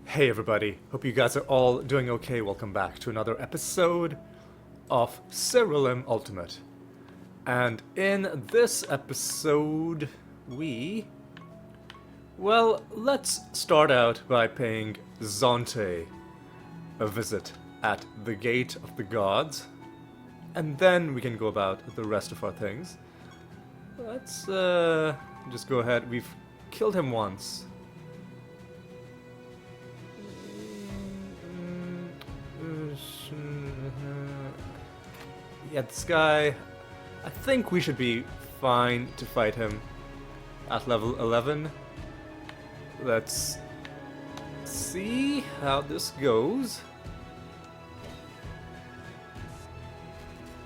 Hey everybody, hope you guys are all doing okay. Welcome back to another episode of Siralim Ultimate. And in this episode, let's start out by paying Zonte a visit at the Gate of the Gods, and then we can go about the rest of our things. Let's just go ahead. We've killed him once. Yeah, this guy, I think we should be fine to fight him at level 11. Let's see how this goes.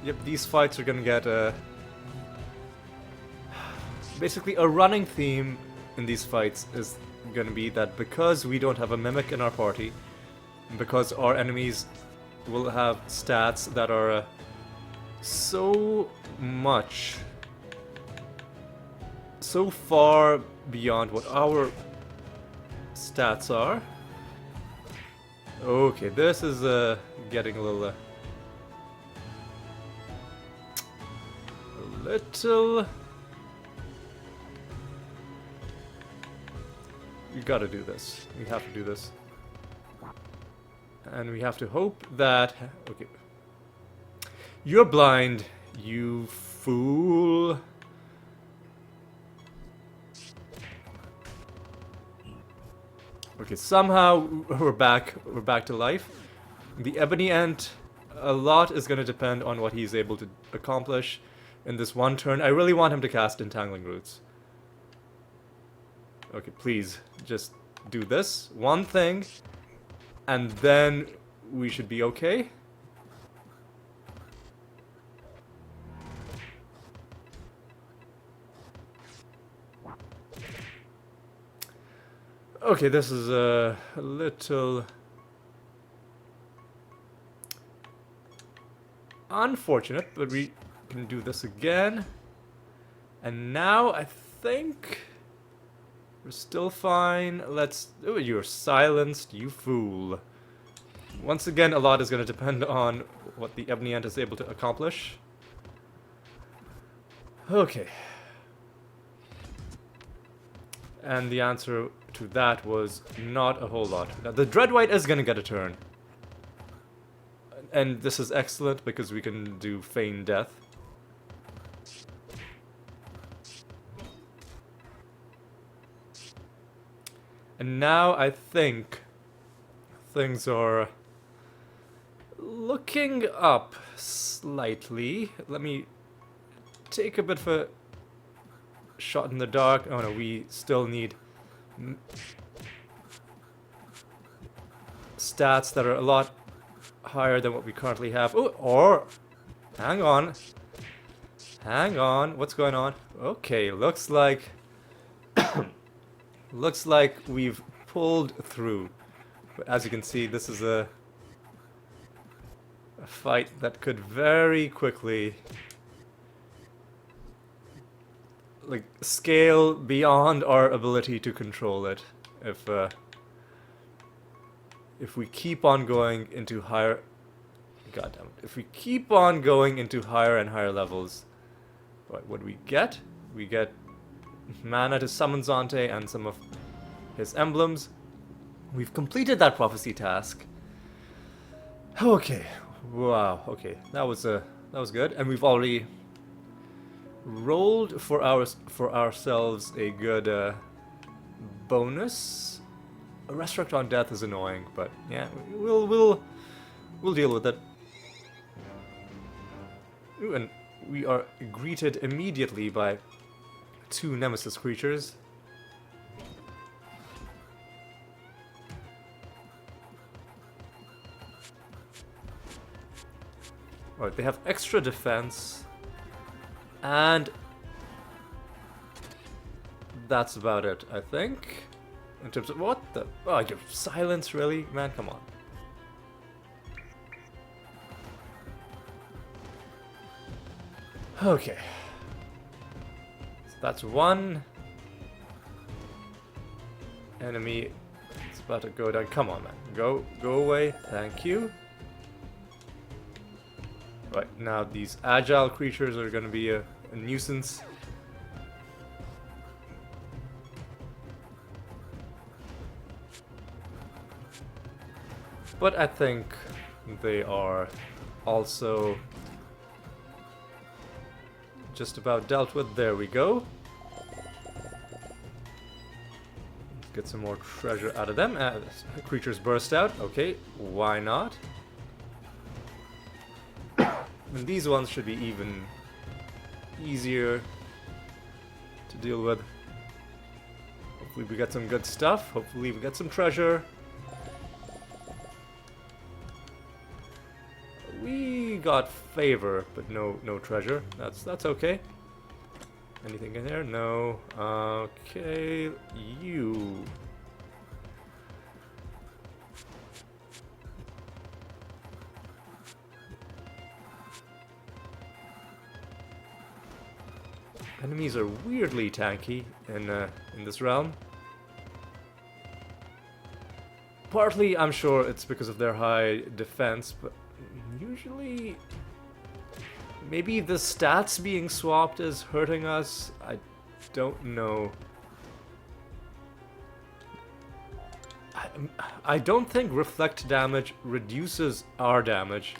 Yep, these fights are gonna get basically a running theme in these fights is gonna be that because we don't have a mimic in our party, because our enemies will have stats that are so far beyond what our stats are. Okay, this is getting a little we gotta do this. We have to do this. And we have to hope that... Okay. You're blind, you fool. Okay, somehow we're back to life. The Ebony Ant, a lot is going to depend on what he's able to accomplish in this one turn. I really want him to cast Entangling Roots. Okay, please, just do this one thing, and then we should be okay. Okay, this is a little unfortunate, but we can do this again. And now I think we're still fine. Let's... Oh, you're silenced, you fool. Once again, a lot is going to depend on what the Ebony Ant is able to accomplish. Okay. And the answer to that was not a whole lot. Now, the Dreadwhite is going to get a turn. And this is excellent because we can do Feign Death. And now I think things are looking up slightly. Let me take a bit of a shot in the dark. Oh no, we still need stats that are a lot higher than what we currently have. Oh, or hang on, what's going on? Okay, looks like looks like we've pulled through. But as you can see, this is a fight that could very quickly scale beyond our ability to control it if we keep on going into higher... God damn it. If we keep on going into higher and higher levels, what do we get? We get mana to summon Zonte and some of his emblems. We've completed that prophecy task. Okay. Wow. Okay. That was good. And we've already rolled for ourselves a good bonus. A Resurrect on Death is annoying, but yeah, we'll deal with it. Ooh, and we are greeted immediately by 2 Nemesis creatures. Alright, they have extra defense. And that's about it, I think. In terms of what the... Oh, your silence, really? Man, come on. Okay. So that's one enemy. It's about to go down. Come on, man. Go away. Thank you. Right, now these agile creatures are going to be a nuisance. But I think they are also just about dealt with. There we go. Let's get some more treasure out of them. Creatures burst out. Okay, why not? And these ones should be even easier to deal with. Hopefully we get some good stuff. Hopefully we get some treasure. We got favor, but no treasure. That's okay. Anything in there? No. Okay, you. Enemies are weirdly tanky in this realm. Partly, I'm sure it's because of their high defense, but usually maybe the stats being swapped is hurting us. I don't know. I don't think reflect damage reduces our damage.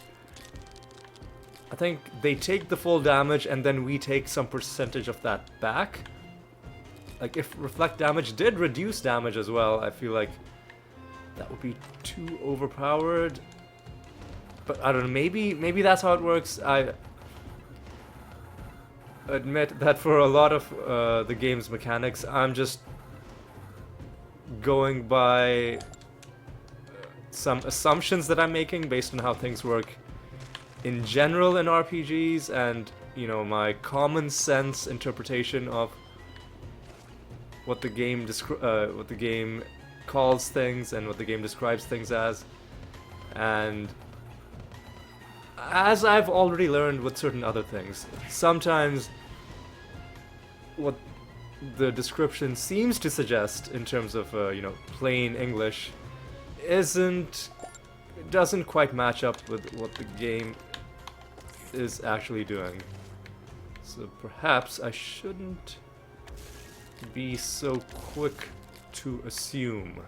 I think they take the full damage and then we take some percentage of that back. Like if reflect damage did reduce damage as well, I feel like that would be too overpowered. But I don't know, maybe that's how it works. I admit that for a lot of the game's mechanics, I'm just going by some assumptions that I'm making based on how things work in general in RPGs, and you know, my common sense interpretation of what the game calls things and what the game describes things as. And as I've already learned with certain other things, sometimes what the description seems to suggest in terms of you know, plain English doesn't quite match up with what the game is actually doing. So perhaps I shouldn't be so quick to assume.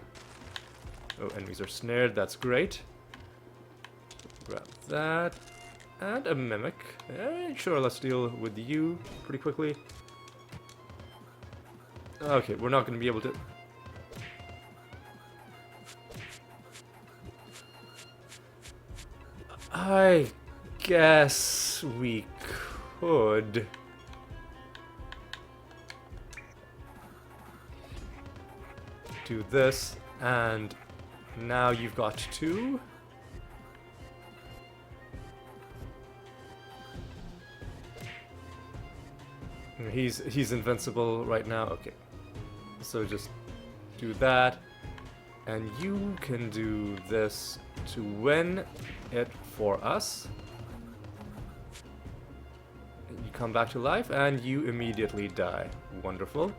Oh, enemies are snared, that's great. Grab that. And a mimic. Sure, let's deal with you pretty quickly. Okay, we're not going to be able to... I guess we could... do this, and now you've got two. He's invincible right now. Okay, so just do that, and you can do this to win it for us. You come back to life, and you immediately die. Wonderful.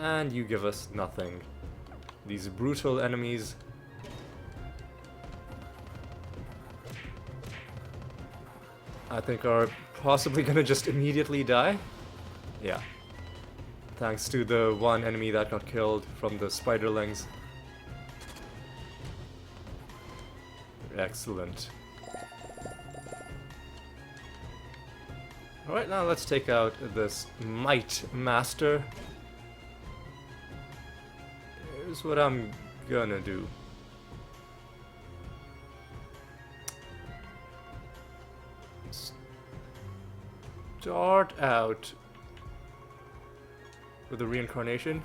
And you give us nothing. These brutal enemies. I think are possibly gonna just immediately die. Yeah. Thanks to the one enemy that got killed from the spiderlings. Excellent. Alright, now let's take out this Might Master. Here's what I'm gonna do. Start out with the reincarnation.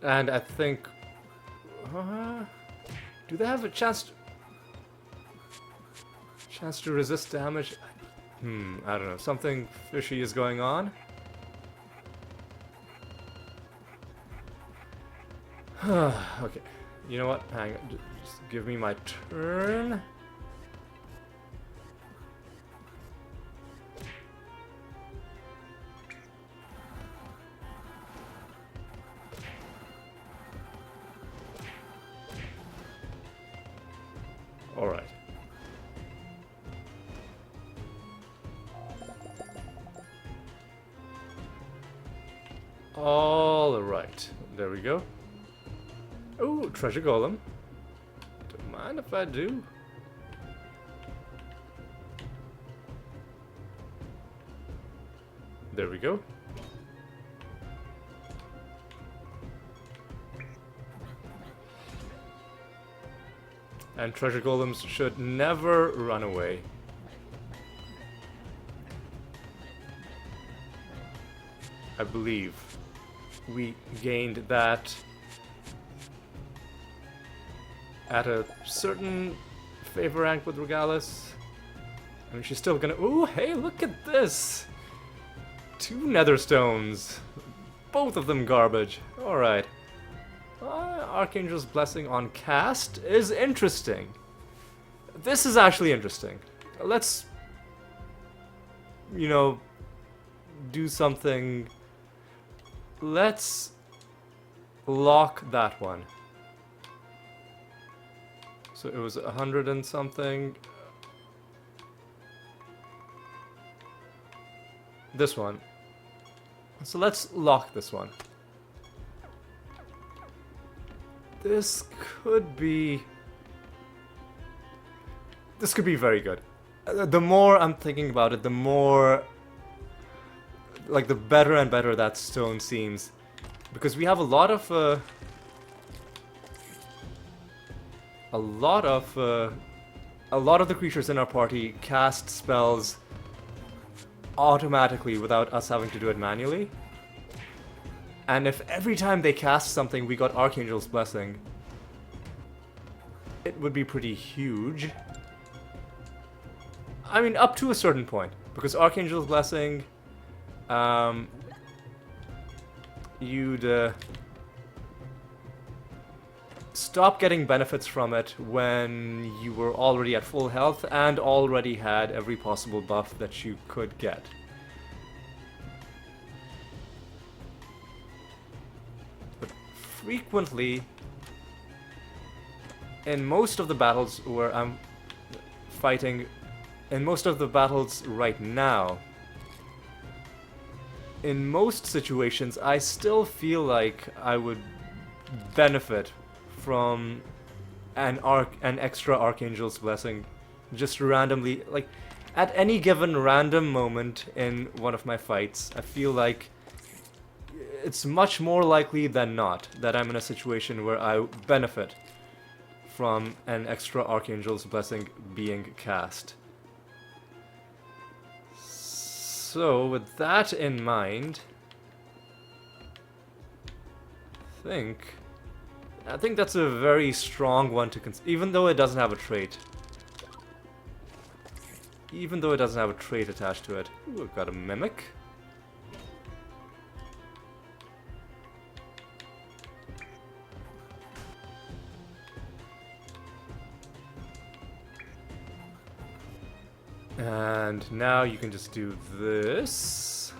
And I think... do they have a chance to resist damage? I don't know. Something fishy is going on. Okay. You know what? Hang on. Just give me my turn. Alright, there we go. Oh, treasure golem. Don't mind if I do. There we go. And treasure golems should never run away. I believe we gained that at a certain favor rank with Regalis. I mean, she's still gonna... Ooh, hey, look at this! 2 nether stones. Both of them garbage. Alright. Archangel's Blessing on cast is interesting. This is actually interesting. Let's, you know, do something. Let's lock that one. So it was 100 and something. This one. So let's lock this one. This could be very good. The more I'm thinking about it, the more, like, the better and better that stone seems, because we have a lot of the creatures in our party cast spells automatically without us having to do it manually. And if every time they cast something we got Archangel's Blessing, it would be pretty huge. I mean, up to a certain point. Because Archangel's Blessing, you'd stop getting benefits from it when you were already at full health and already had every possible buff that you could get. Frequently, in most of the battles where I'm fighting, in most of the battles right now, in most situations, I still feel like I would benefit from an extra Archangel's Blessing, just randomly, like, at any given random moment in one of my fights. I feel like it's much more likely than not that I'm in a situation where I benefit from an extra Archangel's Blessing being cast. So, with that in mind, I think that's a very strong one to consider, even though it doesn't have a trait. Even though it doesn't have a trait attached to it. Ooh, I've got a Mimic. And now you can just do this.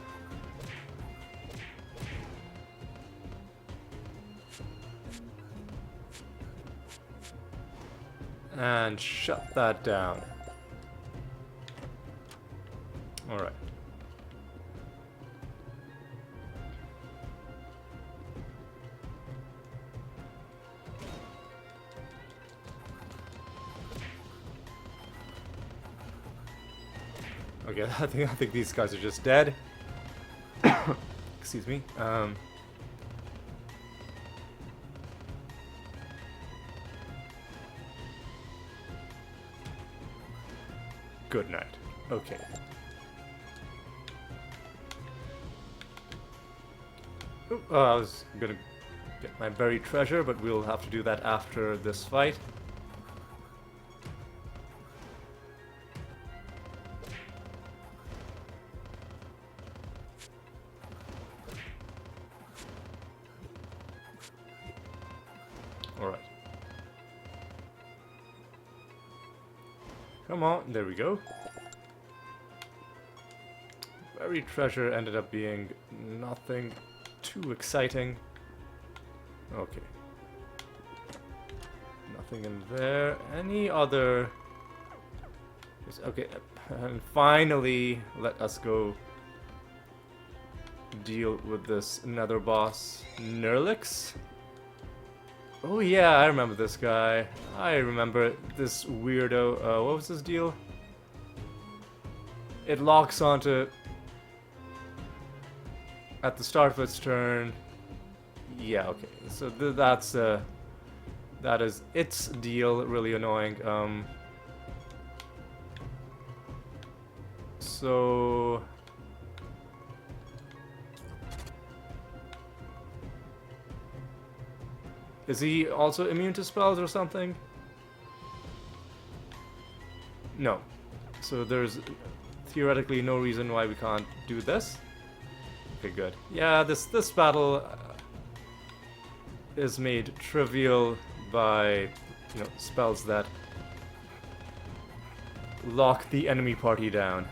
And shut that down. Alright. Okay, I think these guys are just dead. Excuse me. Good night. Okay. Oop, I was gonna get my buried treasure, but we'll have to do that after this fight. Alright. Come on, there we go. Buried treasure ended up being nothing too exciting. Okay. Nothing in there. Any other... Okay, and finally, let us go deal with this nether boss, Nerlix. Oh yeah, I remember this guy. I remember this weirdo. What was his deal? It locks onto at the start of its turn. Yeah, okay. So that is its deal. Really annoying. So is he also immune to spells or something? No. So there's theoretically no reason why we can't do this. Okay, good. Yeah, this battle is made trivial by, spells that lock the enemy party down.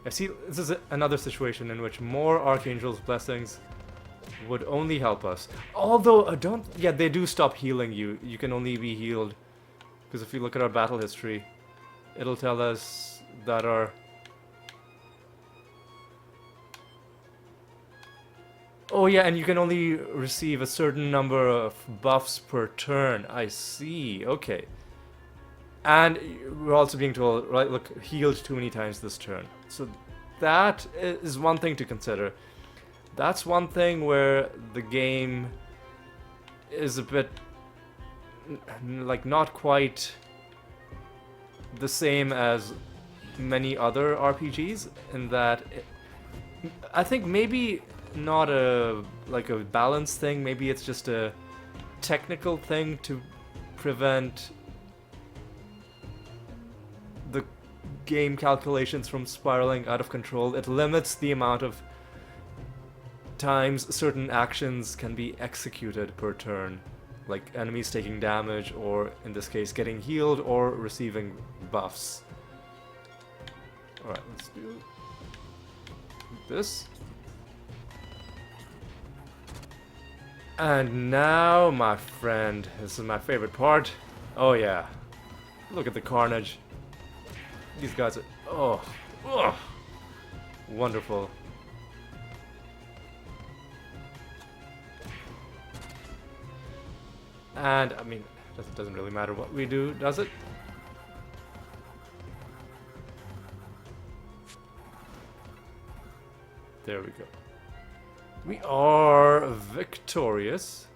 I see this is another situation in which more Archangel's blessings would only help us. Although, they do stop healing you. You can only be healed. Because if you look at our battle history, it'll tell us that our... Oh yeah, and you can only receive a certain number of buffs per turn. I see, okay. And we're also being told, right, look, healed too many times this turn. So that is one thing to consider. That's one thing where the game is a bit, like, not quite the same as many other RPGs, in that I think maybe not a balance thing, maybe it's just a technical thing to prevent the game calculations from spiraling out of control. It limits the amount of times certain actions can be executed per turn, like enemies taking damage, or in this case getting healed or receiving buffs. Alright, let's do this. And now, my friend, this is my favorite part. Oh yeah, look at the carnage. These guys are, oh, wonderful. And, I mean, it doesn't really matter what we do, does it? There we go. We are victorious.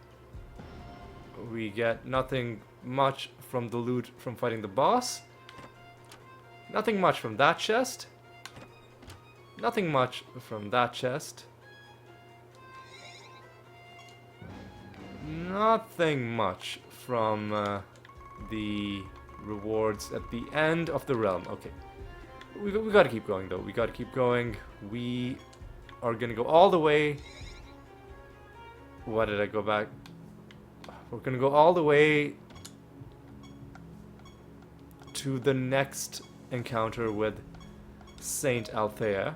We get nothing much from the loot from fighting the boss. Nothing much from that chest. Nothing much from that chest. Nothing much from the rewards at the end of the realm. Okay. We gotta keep going, though. We gotta keep going. We are gonna go all the way. Why did I go back? We're gonna go all the way to the next encounter with Saint Althea,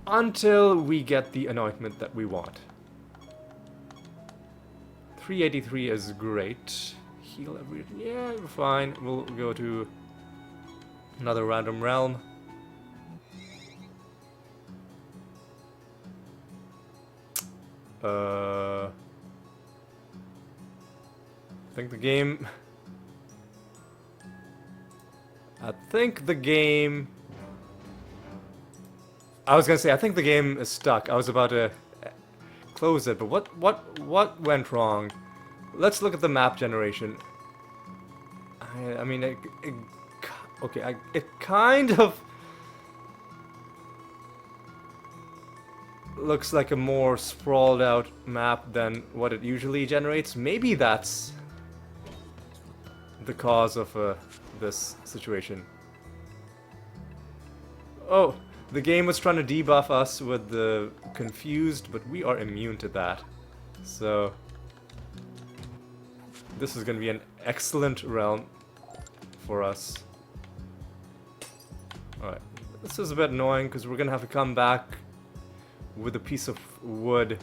until we get the anointment that we want. 383 is great. Heal every... yeah, we're fine. We'll go to another random realm. I think the game... I was gonna say, I think the game is stuck. I was about to close it, but what went wrong? Let's look at the map generation. I mean, it kind of looks like a more sprawled out map than what it usually generates. Maybe that's the cause of this situation. Oh, the game was trying to debuff us with the confused, but we are immune to that. So this is going to be an excellent realm for us. Alright, this is a bit annoying because we're going to have to come back with a piece of wood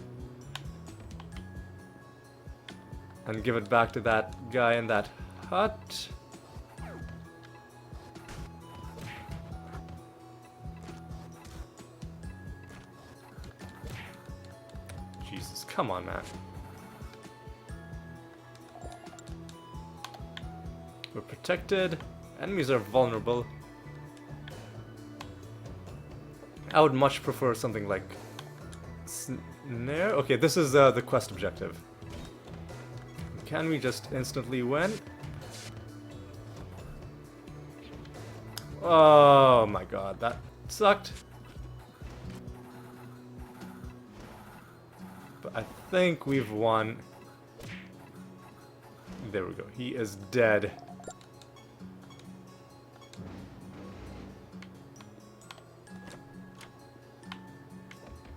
and give it back to that guy in that hut. Jesus, come on, man. We're protected. Enemies are vulnerable. I would much prefer something like snare. Okay, this is the quest objective. Can we just instantly win? Oh my god, that sucked. But I think we've won. There we go. He is dead.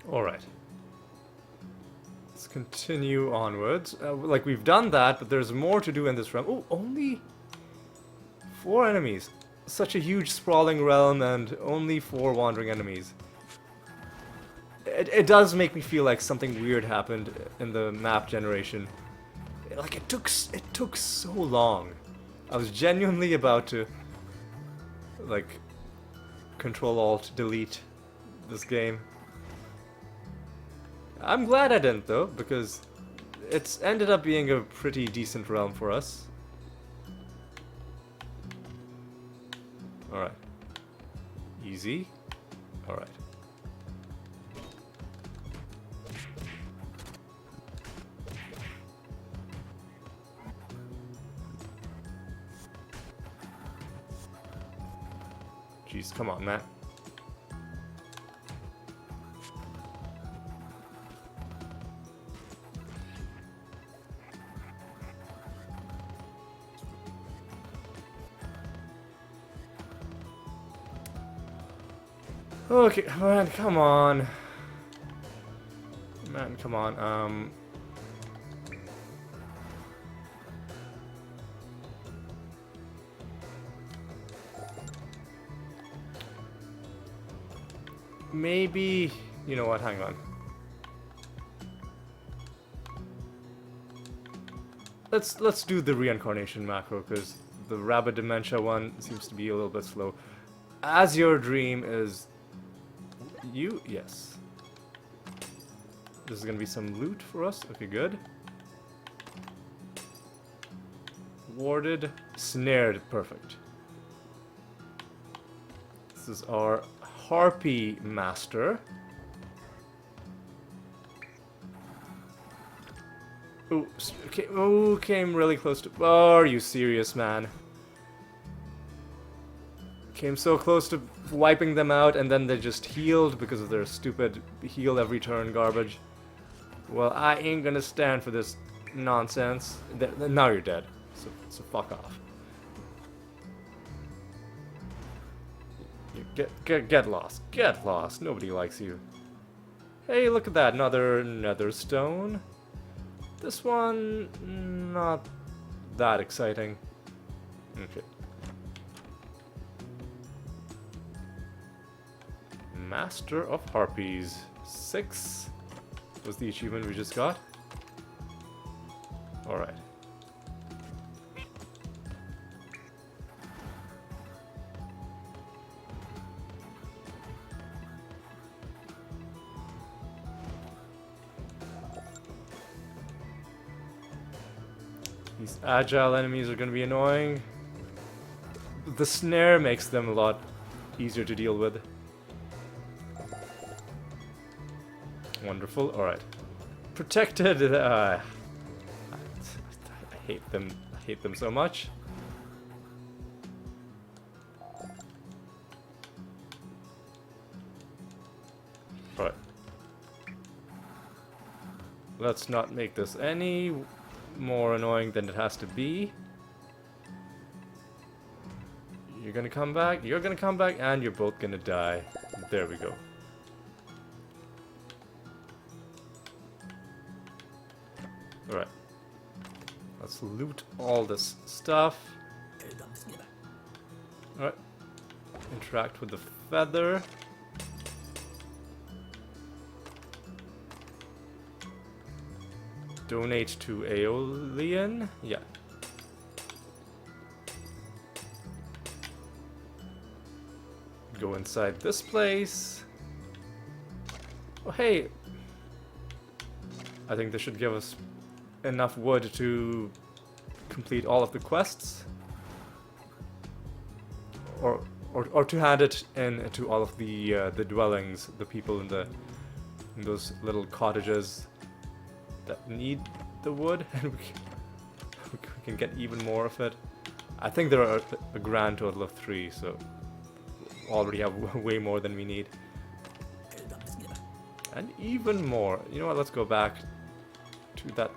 Alright. Let's continue onwards. Like, we've done that, but there's more to do in this realm. Oh, only 4 enemies. Such a huge sprawling realm and only 4 wandering enemies. It does make me feel like something weird happened in the map generation. Like, it took so long. I was genuinely about to, like, Control-Alt-Delete this game. I'm glad I didn't, though, because it's ended up being a pretty decent realm for us. Alright. Easy. Alright. Jeez, come on, man. Okay, man, come on. Man, come on, maybe... You know what, hang on. Let's do the reincarnation macro, because the rabbit dementia one seems to be a little bit slow. As your dream is... You? Yes. This is gonna be some loot for us. Okay, good. Warded. Snared. Perfect. This is our Harpy Master. Ooh, okay, ooh, came really close to... Oh, are you serious, man? Came so close to wiping them out, and then they just healed because of their stupid heal every turn garbage. Well, I ain't gonna stand for this nonsense. Now you're dead, so fuck off. You get lost. Get lost. Nobody likes you. Hey, look at that. Another nether stone. This one, not that exciting. Okay. Master of Harpies. 6 was the achievement we just got. Alright. These agile enemies are going to be annoying. The snare makes them a lot easier to deal with. Wonderful. Alright. Protected. I hate them. I hate them so much. Alright. Let's not make this any more annoying than it has to be. You're gonna come back, you're gonna come back, and you're both gonna die. There we go. Alright. Let's loot all this stuff. Alright. Interact with the feather. donate to Aeolian. Yeah. Go inside this place. Oh, hey. I think this should give us enough wood to complete all of the quests. Or to hand it in to all of the dwellings, the people in those little cottages that need the wood, and we can get even more of it. I think there are a grand total of 3, so already have way more than we need. And even more. You know what, let's go back to that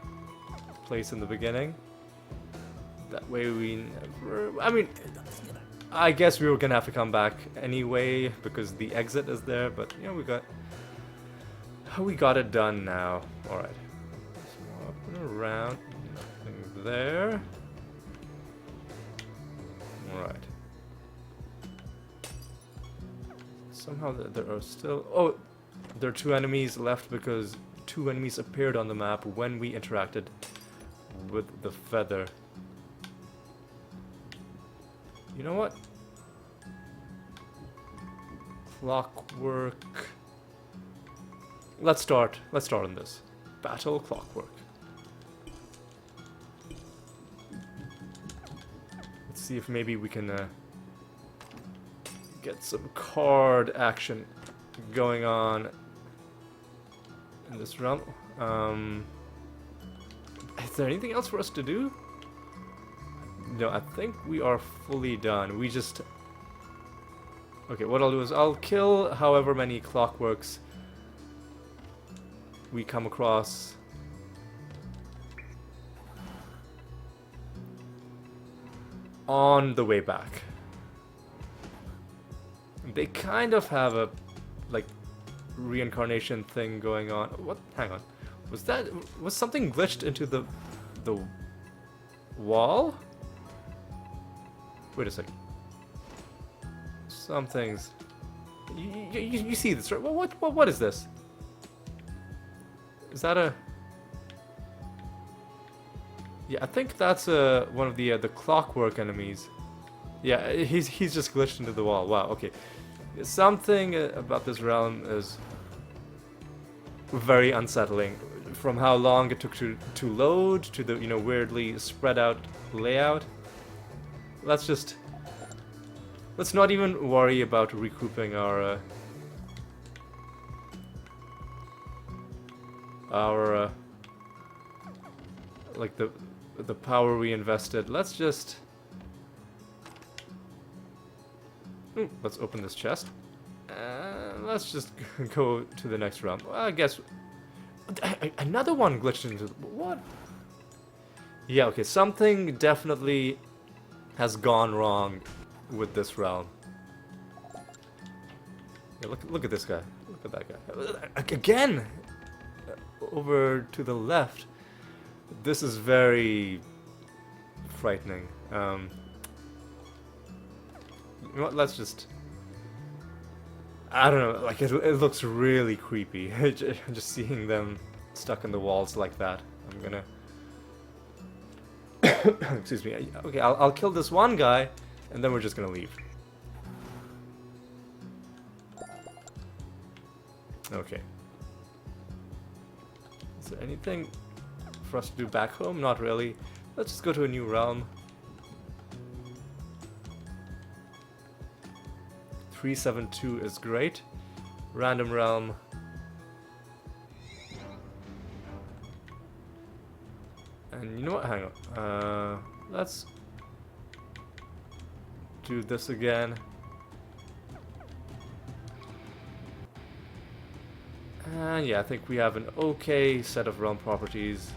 place in the beginning. That way we never... I mean, I guess we were gonna have to come back anyway, because the exit is there, but, you know, we got it done now. Alright. Swapping around. Nothing there. Alright. Somehow there are still... Oh! There are 2 enemies left because 2 enemies appeared on the map when we interacted with the feather. You know what? Clockwork. Let's start on this. Battle clockwork. Let's see if maybe we can get some card action going on in this realm. Is there anything else for us to do? No, I think we are fully done. We just... Okay, what I'll do is I'll kill however many clockworks we come across. On the way back. They kind of have a, like, reincarnation thing going on. What? Hang on. Was something glitched into the wall? Wait a second. Something's... You see this, right? What is this? Is that a... Yeah, I think that's one of the clockwork enemies. Yeah, he's just glitched into the wall. Wow, okay. Something about this realm is very unsettling. From how long it took to load, to the, you know, weirdly spread out layout. Let's not even worry about recouping our like the power we invested. Let's just... let's open this chest. Let's just go to the next realm. Well, I guess... Another one glitched into... What? Yeah, okay, something definitely has gone wrong with this realm. Yeah, look at this guy. Look at that guy. Again! Over to the left. This is very frightening. You know what, let's just... I don't know, like, it looks really creepy. Just seeing them stuck in the walls like that. I'm gonna... Excuse me. Okay, I'll kill this one guy, and then we're just gonna leave. Okay. Is there anything for us to do back home? Not really. Let's just go to a new realm. 372 is great. Random realm. And you know what? Hang on. Let's do this again. And yeah, I think we have an okay set of realm properties.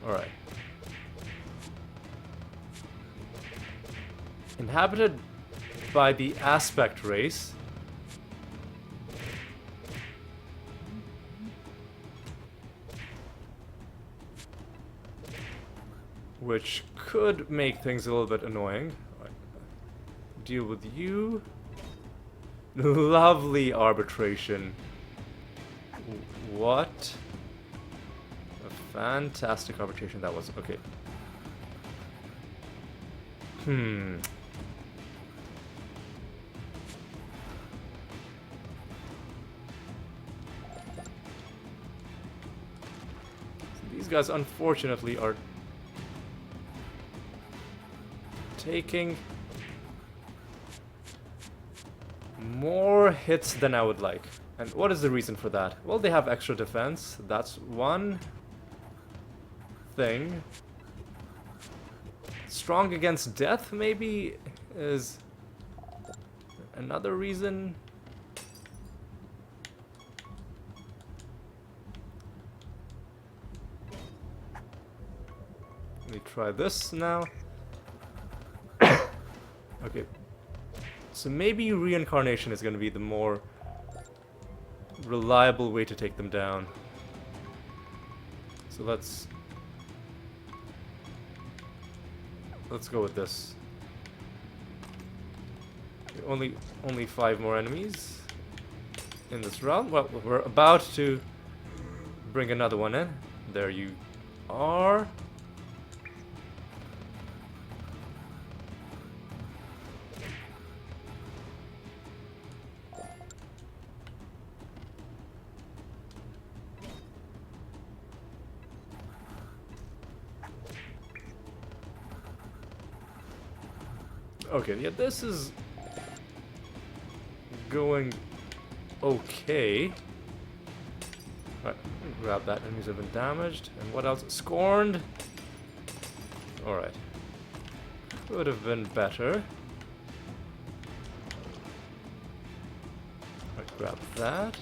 Alright. Inhabited by the aspect race. Which could make things a little bit annoying. Right. Deal with you. Lovely arbitration. What a fantastic arbitration that was. Okay. These guys, unfortunately, are taking more hits than I would like. And what is the reason for that? Well, they have extra defense. That's one thing. Strong against death, maybe, is another reason. Let me try this now. Okay. So maybe reincarnation is going to be the more reliable way to take them down. So let's go with this. Okay, only 5 more enemies in this round. Well, we're about to bring another one in. There you are. Okay, yeah, this is going okay. Right, grab that. Enemies have been damaged. And what else? Scorned. Alright. Could have been better. Right, grab that.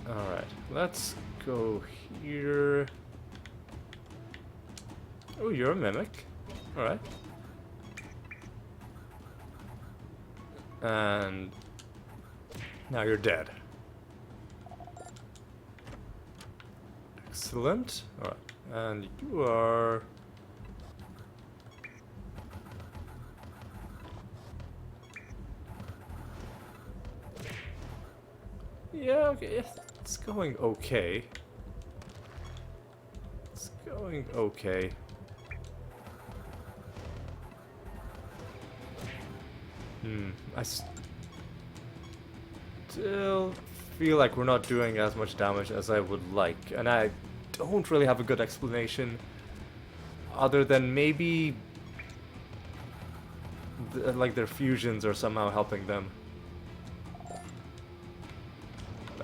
Alright, let's go here. Oh, you're a mimic. Alright. And now you're dead. Excellent. Alright. And you are... Yeah, okay. It's going okay. It's going okay. I still feel like we're not doing as much damage as I would like, and I don't really have a good explanation other than maybe like their fusions are somehow helping them.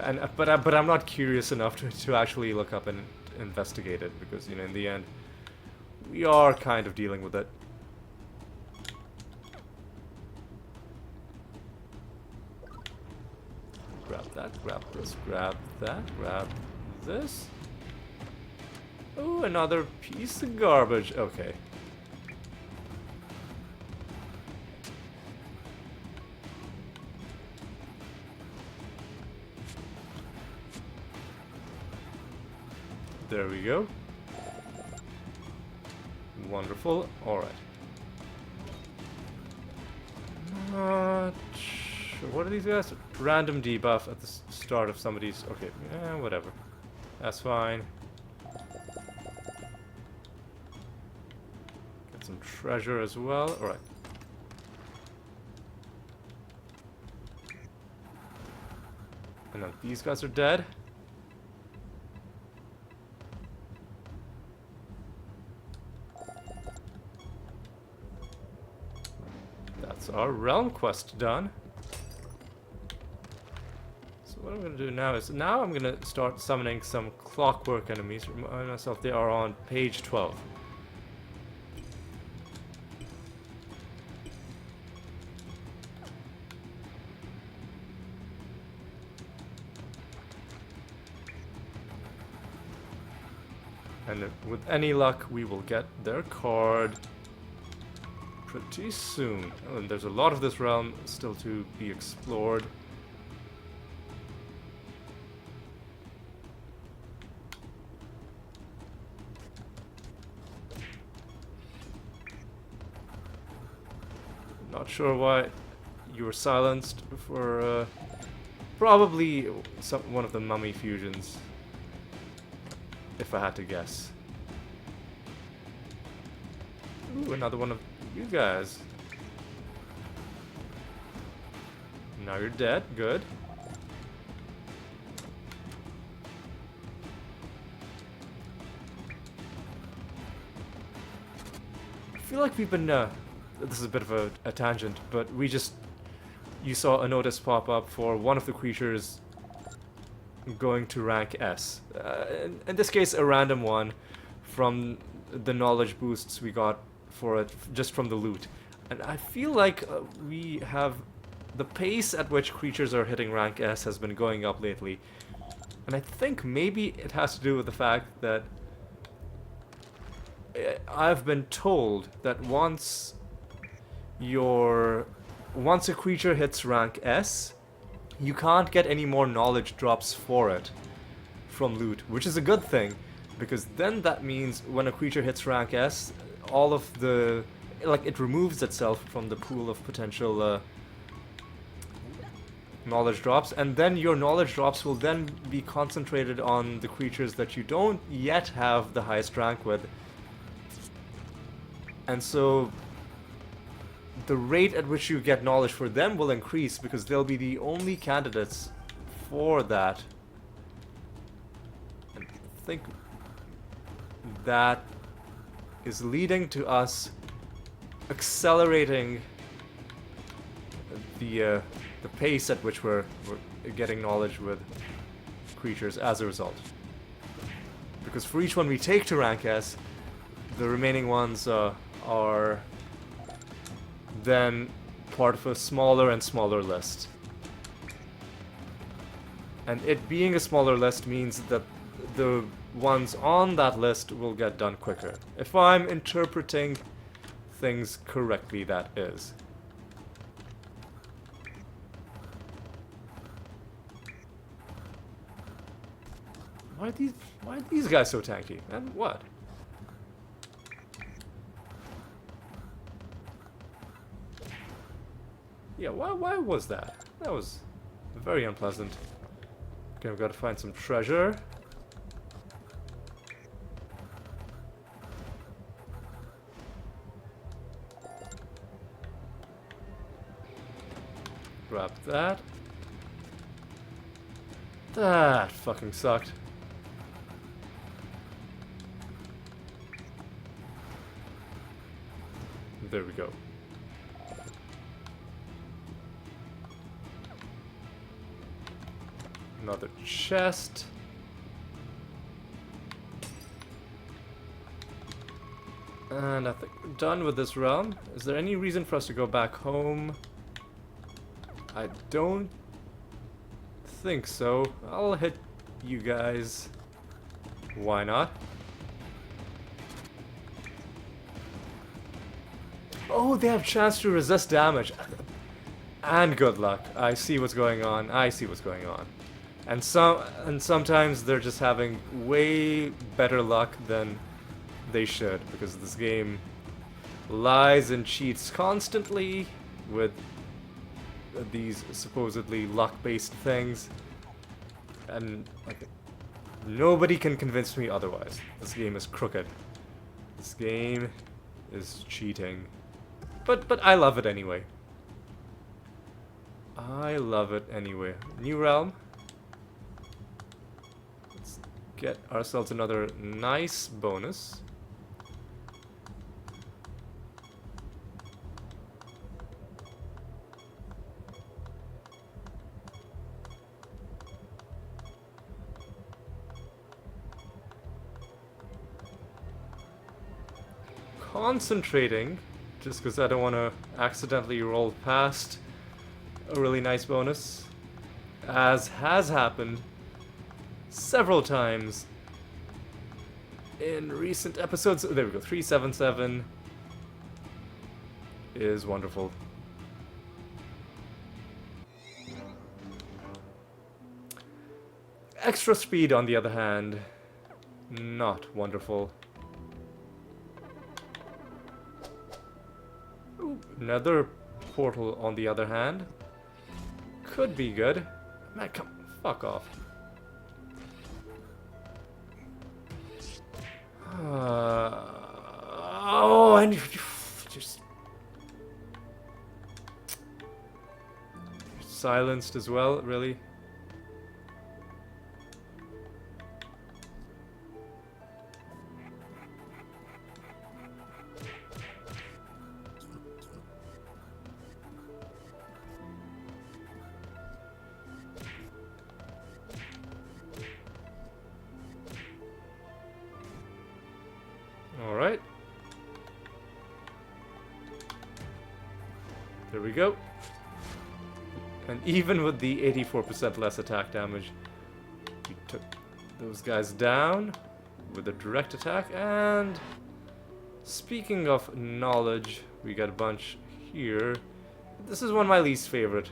And but I'm not curious enough to actually look up and investigate it, because you know, in the end we are kind of dealing with it. Grab that, grab this, grab that, grab this. Oh, another piece of garbage. Okay. There we go. Wonderful. Alright. Not sure. What are these guys? Random debuff at the start of somebody's... Okay, whatever. That's fine. Get some treasure as well. Alright. And now these guys are dead. That's our realm quest done. So what I'm going to do now is, now I'm going to start summoning some clockwork enemies. Remind myself they are on page 12. And with any luck, we will get their card pretty soon. Oh, and there's a lot of this realm still to be explored. Not sure why you were silenced for probably one of the mummy fusions, if I had to guess. Ooh, another one of you guys. Now you're dead. Good. I feel like we've been, this is a bit of a tangent, but you saw a notice pop up for one of the creatures going to rank S. In this case, a random one from the knowledge boosts we got for it just from the loot. And I feel like we have the pace at which creatures are hitting rank S has been going up lately. And I think maybe it has to do with the fact that I've been told that once a creature hits rank S, you can't get any more knowledge drops for it from loot, which is a good thing, because then that means when a creature hits rank S, all of the, like, it removes itself from the pool of potential knowledge drops, and then your knowledge drops will then be concentrated on the creatures that you don't yet have the highest rank with. And so the rate at which you get knowledge for them will increase because they'll be the only candidates for that. And I think that is leading to us accelerating the pace at which we're getting knowledge with creatures as a result. Because for each one we take to rank S, the remaining ones are then part of a smaller and smaller list. And it being a smaller list means that the ones on that list will get done quicker. If I'm interpreting things correctly, that is. Why are these guys so tanky? And what? Yeah, why was that? That was very unpleasant. Okay, we've got to find some treasure. Grab that. That fucking sucked. There we go. Another chest. And I think we're done with this realm. Is there any reason for us to go back home? I don't think so. I'll hit you guys. Why not? Oh, they have chance to resist damage. And good luck. I see what's going on. I see what's going on. And sometimes they're just having way better luck than they should, because this game lies and cheats constantly with these supposedly luck-based things, and like, nobody can convince me otherwise. This game is crooked. This game is cheating. But I love it anyway. I love it anyway. New realm. Let's get ourselves another nice bonus. Concentrating, just because I don't want to accidentally roll past a really nice bonus, as has happened several times in recent episodes. There we go, 377 is wonderful. Extra speed, on the other hand, not wonderful. Ooh, another portal, on the other hand, could be good. Man, come, fuck off. Oh, and you just silenced as well, really? Alright. There we go. And even with the 84% less attack damage, we took those guys down with a direct attack. And speaking of knowledge, we got a bunch here. This is one of my least favorite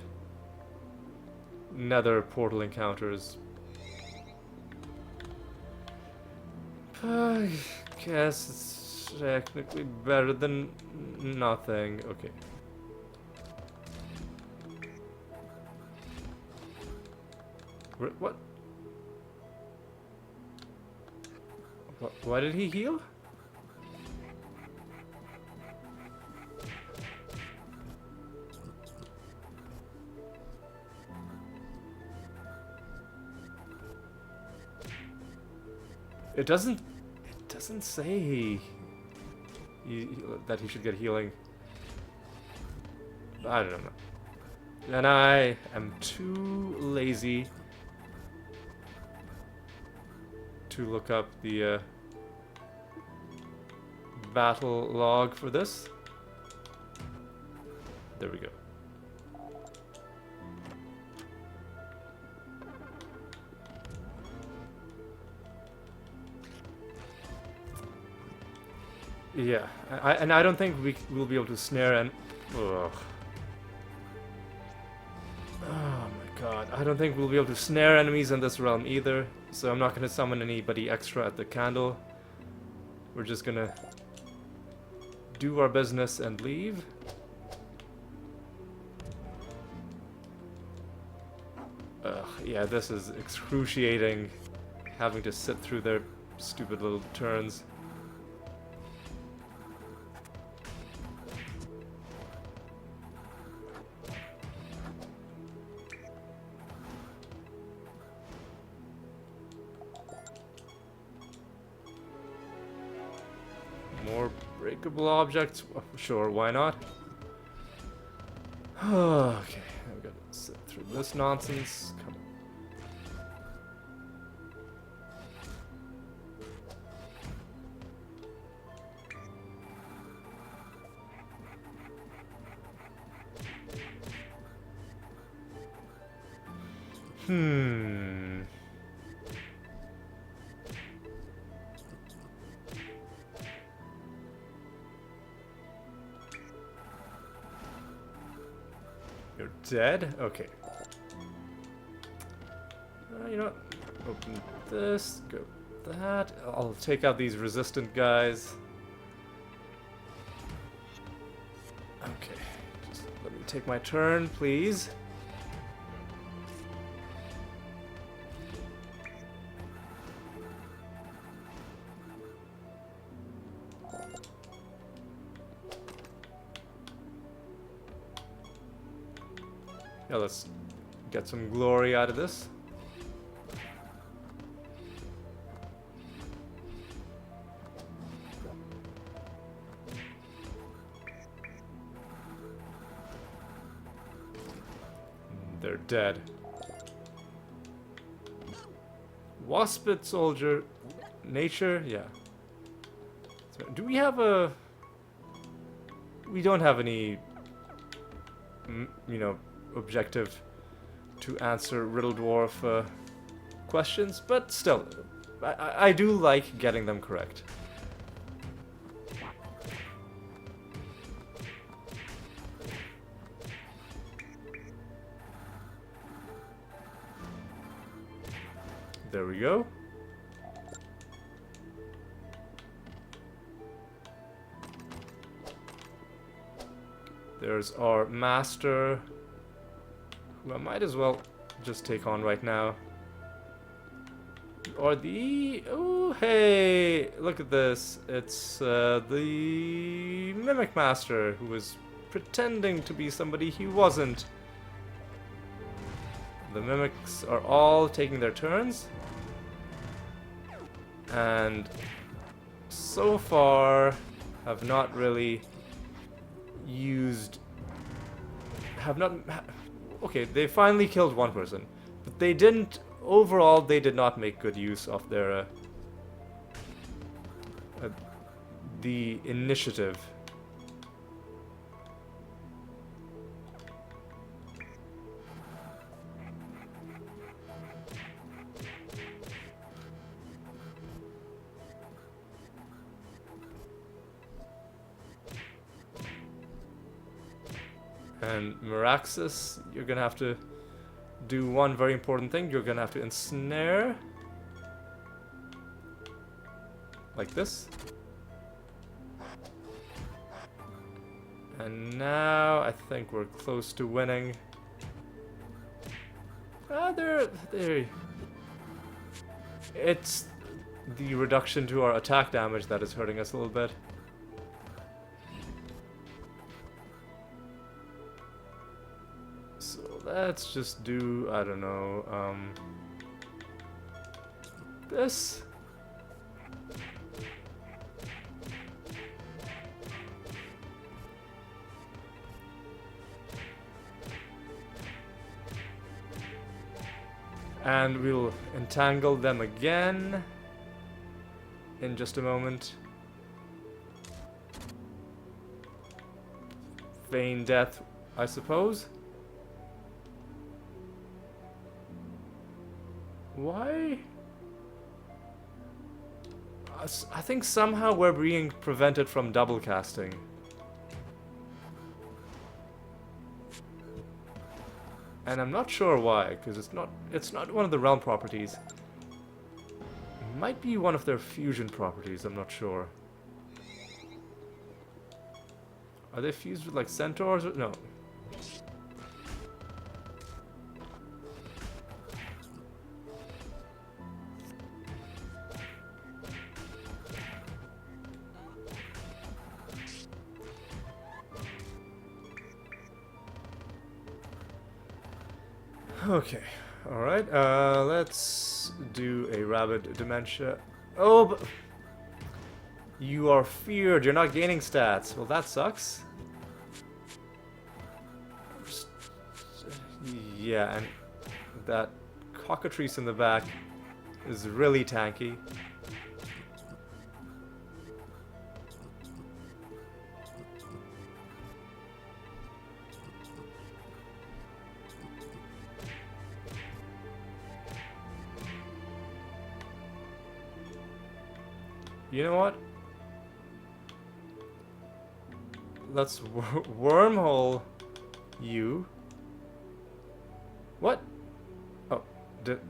nether portal encounters. I guess it's technically better than nothing. Okay. What? Why did he heal? It doesn't say that he should get healing. I don't know. And I am too lazy to look up the battle log for this. There we go. Yeah, I don't think we'll be able to snare and... Ugh. Oh my god, I don't think we'll be able to snare enemies in this realm either, so I'm not going to summon anybody extra at the candle. We're just gonna do our business and leave. Ugh, yeah, this is excruciating, having to sit through their stupid little turns. More breakable objects? Sure, why not? Okay, I've got to sit through this nonsense. Come on. You're dead? Okay. You know what? Open this, go that. I'll take out these resistant guys. Okay. Just let me take my turn, please. Yeah, let's get some glory out of this. They're dead. Waspit soldier. Nature? Yeah. So, do we have a... We don't have any... you know... objective to answer Riddle Dwarf questions, but still, I do like getting them correct. There we go. There's our master, who I might as well just take on right now. Or the... Oh, hey! Look at this. It's the Mimic Master, who was pretending to be somebody he wasn't. The Mimics are all taking their turns. And so far have not really used... Okay, they finally killed one person. But they didn't... Overall, they did not make good use of their... the initiative. And Meraxis, you're gonna have to do one very important thing. You're gonna have to ensnare. Like this. And now I think we're close to winning. Ah, there. It's the reduction to our attack damage that is hurting us a little bit. So let's just do, I don't know, this. And we'll entangle them again in just a moment. Feign death, I suppose. Why? I think somehow we're being prevented from double casting. And I'm not sure why, because it's not one of the realm properties. It might be one of their fusion properties, I'm not sure. Are they fused with like centaurs? Or no. Okay, alright, let's do a rabid dementia. Oh, but you are feared, you're not gaining stats. Well, that sucks. Yeah, and that cockatrice in the back is really tanky. You know what? Let's wormhole you. What? Oh, did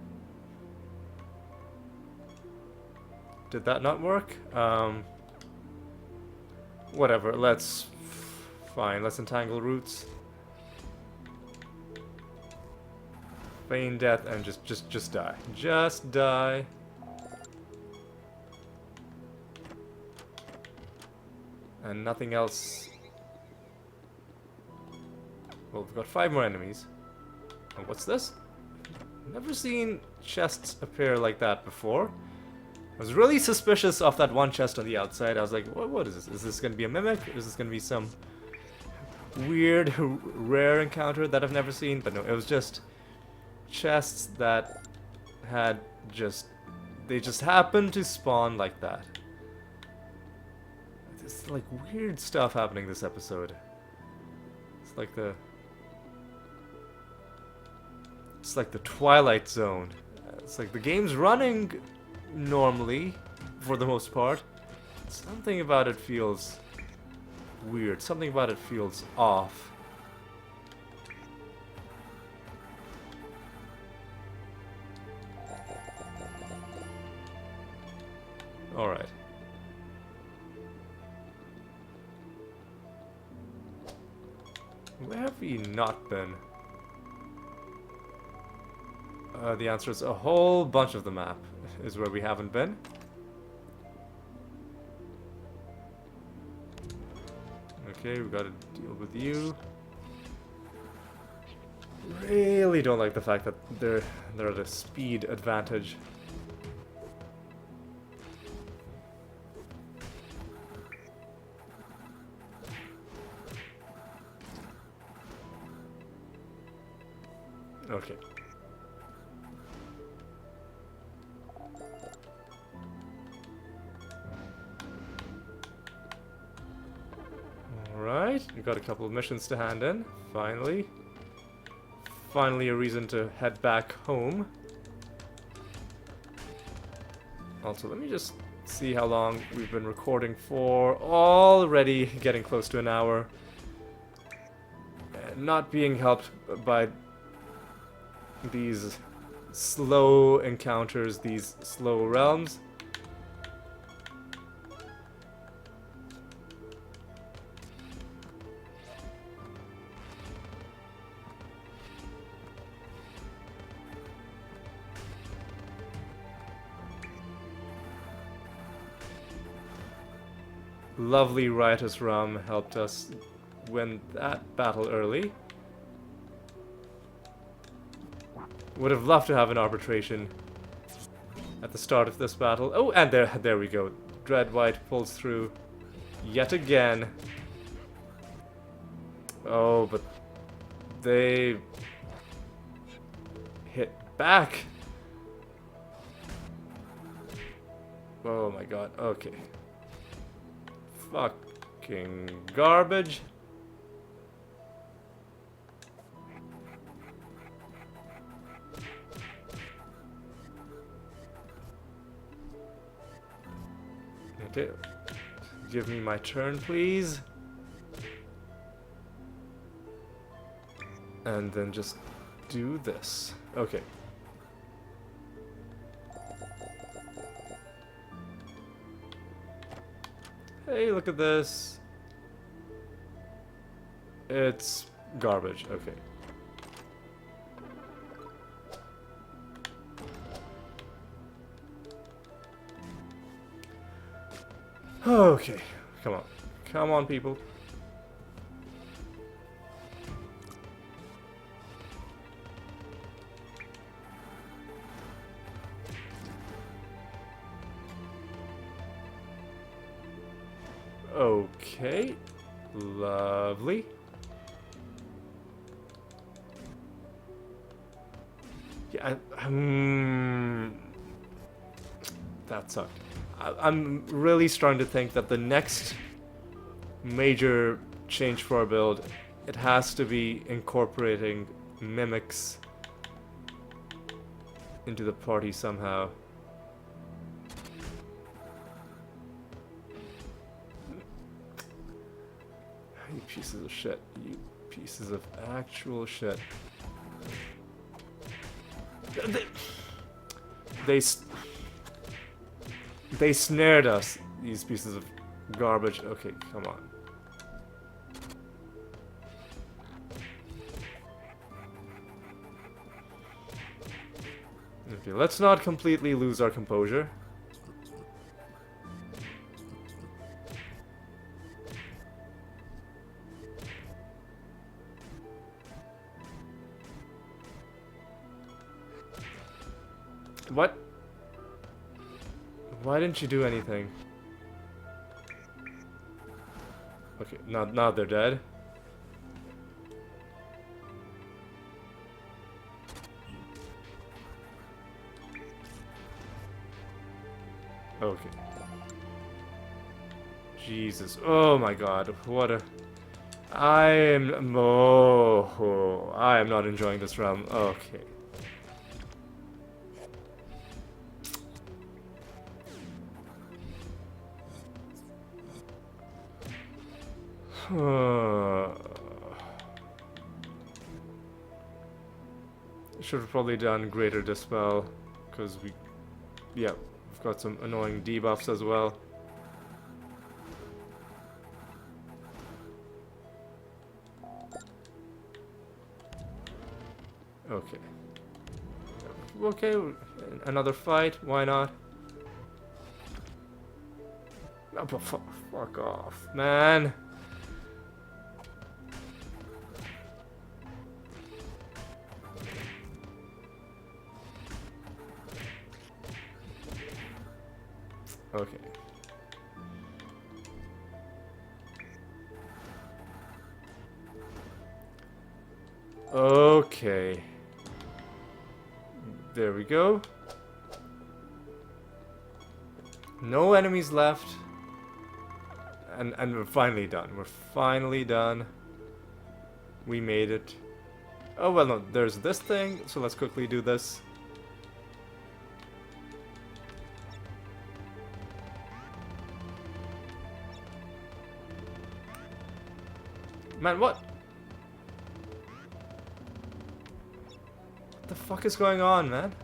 that not work? Whatever. Fine. Let's entangle roots. Feign death and just die. Just die. And nothing else. Well, we've got 5 more enemies. And what's this? Never seen chests appear like that before. I was really suspicious of that one chest on the outside. I was like, what is this? Is this going to be a mimic? Is this going to be some weird, rare encounter that I've never seen? But no, it was just chests that had they just happened to spawn like that. There's like weird stuff happening this episode. It's like the Twilight Zone. It's like the game's running normally, for the most part. Something about it feels weird. Something about it feels off. Alright. Where have we not been? The answer is a whole bunch of the map is where we haven't been. Okay, we gotta deal with you. Really don't like the fact that they're at a speed advantage. Okay. Alright, we got a couple of missions to hand in, finally. Finally a reason to head back home. Also, let me just see how long we've been recording for. Already getting close to an hour. Not being helped by these slow encounters, these slow realms. Lovely Riotous Rum helped us win that battle early. Would have loved to have an arbitration at the start of this battle. Oh, and there we go. Dread White pulls through yet again. Oh, but they hit back. Oh my god, okay. Fucking garbage. Okay. Give me my turn, please. And then just do this. Okay. Hey, look at this. It's garbage. Okay. Okay. Come on. Come on, people. Okay, lovely. Yeah, that sucked. I'm really starting to think that the next major change for our build, it has to be incorporating mimics into the party somehow. You pieces of shit. You pieces of actual shit. They snared us, these pieces of garbage. Okay, come on. Okay, let's not completely lose our composure. What? Why didn't you do anything? Okay, now they're dead. Okay. Jesus. Oh my god. What a... I am not enjoying this realm. Okay. Should have probably done Greater Dispel, because we've got some annoying debuffs as well. Okay. Okay, another fight. Why not? Oh, but fuck off, man. Okay. Okay. There we go. No enemies left. And we're finally done. We're finally done. We made it. Oh, well, no, there's this thing, so let's quickly do this. Man, what? What the fuck is going on, man?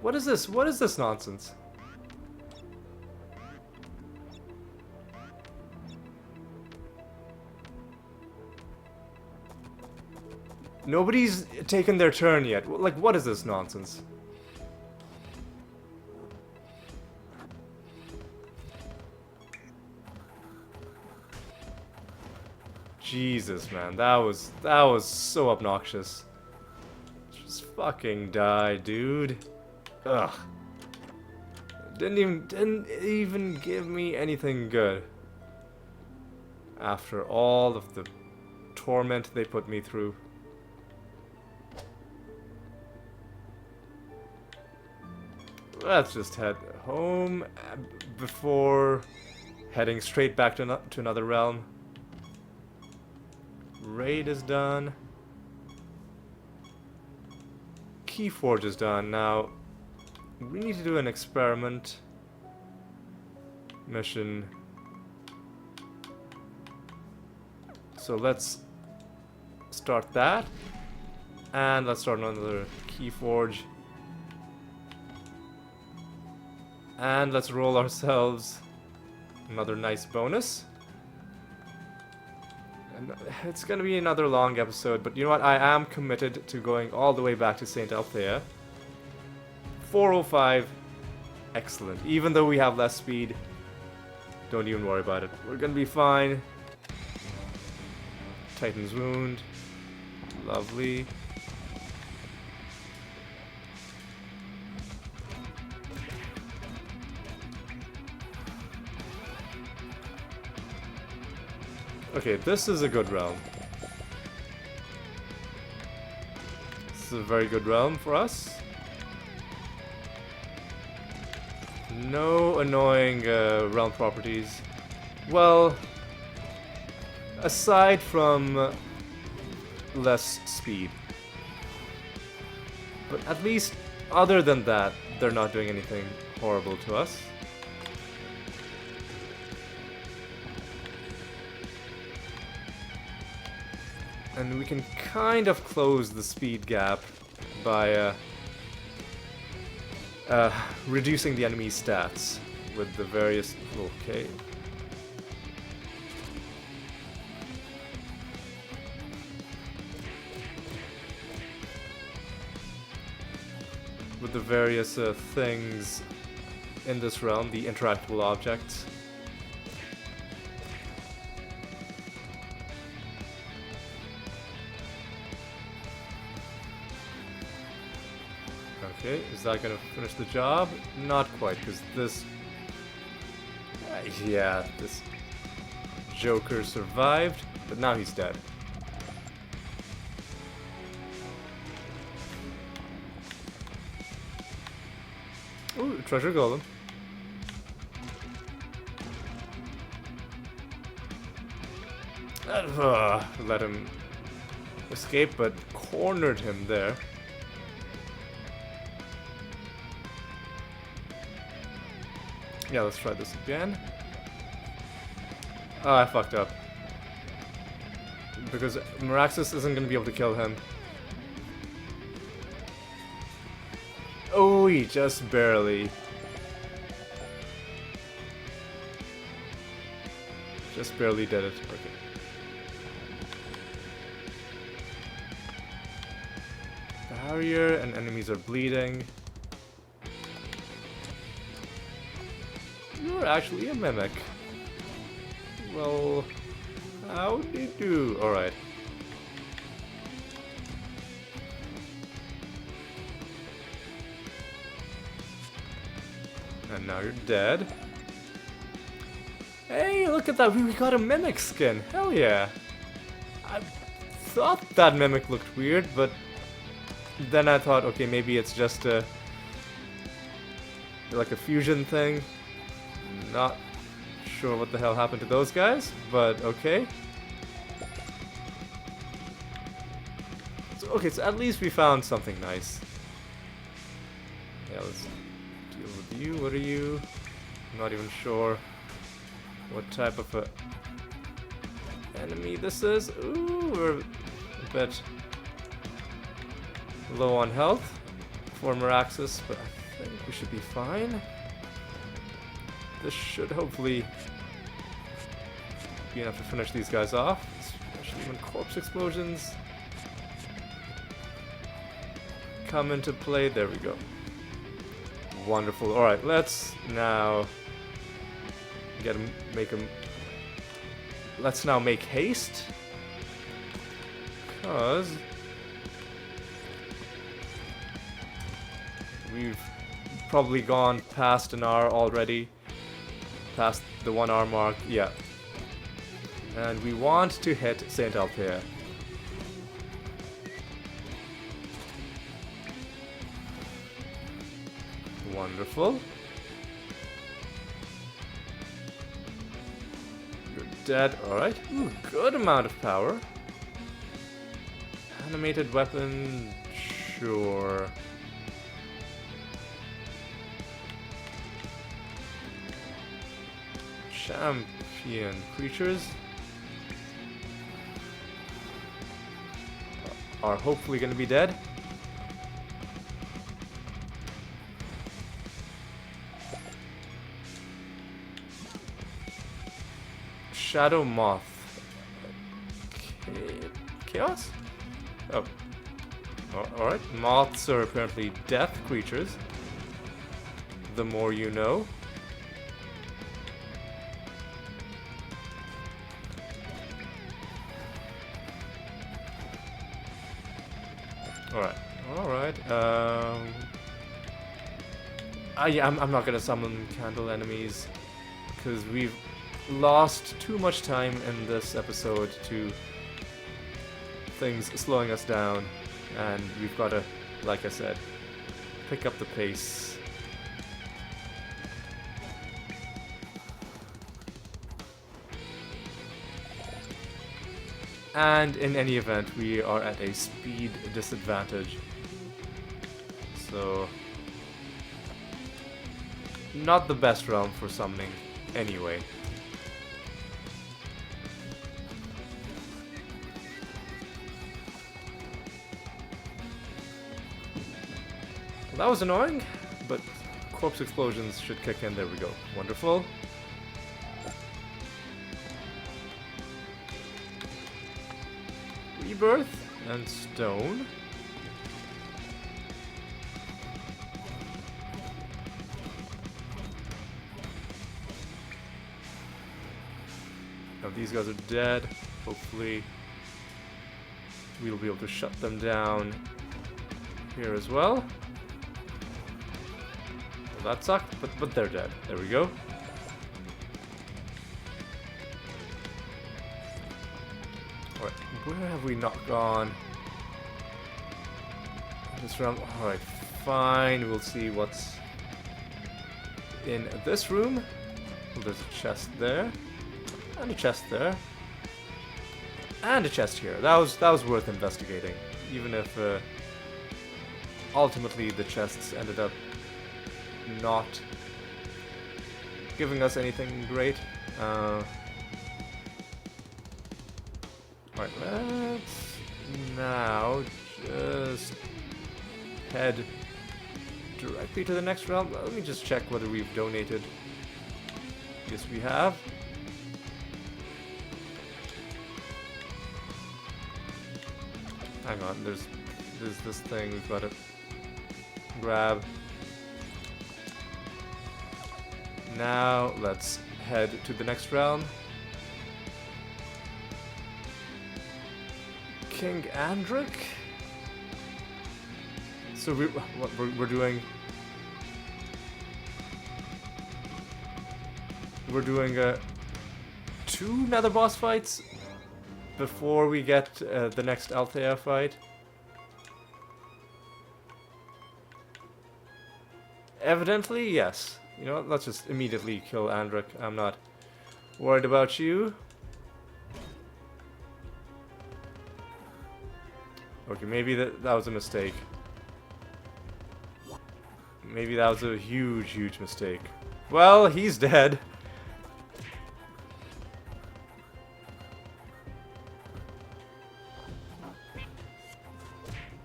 What is this? What is this nonsense? Nobody's taken their turn yet. Like, what is this nonsense? Jesus, man, that was so obnoxious. Just fucking die, dude. Ugh. Didn't even give me anything good. After all of the torment they put me through. Let's just head home before heading straight back to another realm. Raid is done. Keyforge is done. Now, we need to do an experiment mission. So let's start that. And let's start another Keyforge. And let's roll ourselves another nice bonus. And it's gonna be another long episode, but you know what? I am committed to going all the way back to St. Althea. 405. Excellent. Even though we have less speed, don't even worry about it. We're gonna be fine. Titan's Wound. Lovely. Okay, this is a good realm. This is a very good realm for us. No annoying realm properties. Well, aside from less speed. But at least, other than that, they're not doing anything horrible to us. And we can kind of close the speed gap by reducing the enemy's stats with the various... Okay. With the various things in this realm, the interactable objects. Okay, is that gonna finish the job? Not quite, because this... yeah, this Joker survived, but now he's dead. Ooh, treasure golem. Let him escape, but cornered him there. Yeah, let's try this again. Oh, I fucked up. Because Meraxis isn't going to be able to kill him. Oh, he just barely. Just barely did it. Okay. barrier and enemies are bleeding. You're actually a mimic. Well, how do you do? Alright. And now you're dead. Hey, look at that! We got a mimic skin! Hell yeah! I thought that mimic looked weird, but then I thought, okay, maybe it's just a like a fusion thing. Not sure what the hell happened to those guys, but okay. So, okay, so at least we found something nice. Yeah, let's deal with you. What are you? I'm not even sure what type of a enemy this is. Ooh, we're a bit low on health for Meraxis, but I think we should be fine. This should hopefully be enough to finish these guys off, especially when corpse explosions come into play. There we go. Wonderful. Alright, let's now let's now make haste, because we've probably gone past an hour already. Past the 1 hour mark, yeah. And we want to hit Saint Althea. Wonderful. You're dead, alright. Ooh, good amount of power. Animated weapon, sure. Champion creatures are hopefully going to be dead. Shadow Moth. Chaos? Oh. Alright. Moths are apparently death creatures. The more you know. Alright. Yeah, I'm not gonna summon candle enemies because we've lost too much time in this episode to things slowing us down, and we've got to, like I said, pick up the pace. And in any event, we are at a speed disadvantage. So, not the best realm for summoning anyway. Well, that was annoying, but corpse explosions should kick in. There we go. Wonderful. Rebirth and stone. Now these guys are dead. Hopefully we'll be able to shut them down here as well. Well, that sucked, but they're dead. There we go. Alright, where have we not gone? This round. Alright, fine. We'll see what's in this room. Well, there's a chest there. And a chest there. And a chest here. That was worth investigating. Even if ultimately the chests ended up not giving us anything great. Alright, let's now just head directly to the next realm. Let me just check whether we've donated. Yes, we have. Hang on, there's is this thing we've got to grab. Now let's head to the next realm. King Andric. So we're doing. We're doing 2 nether boss fights before we get the next Althea fight. Evidently, yes. You know what? Let's just immediately kill Andric. I'm not worried about you. Okay, maybe that was a mistake. Maybe that was a huge, huge mistake. Well, he's dead.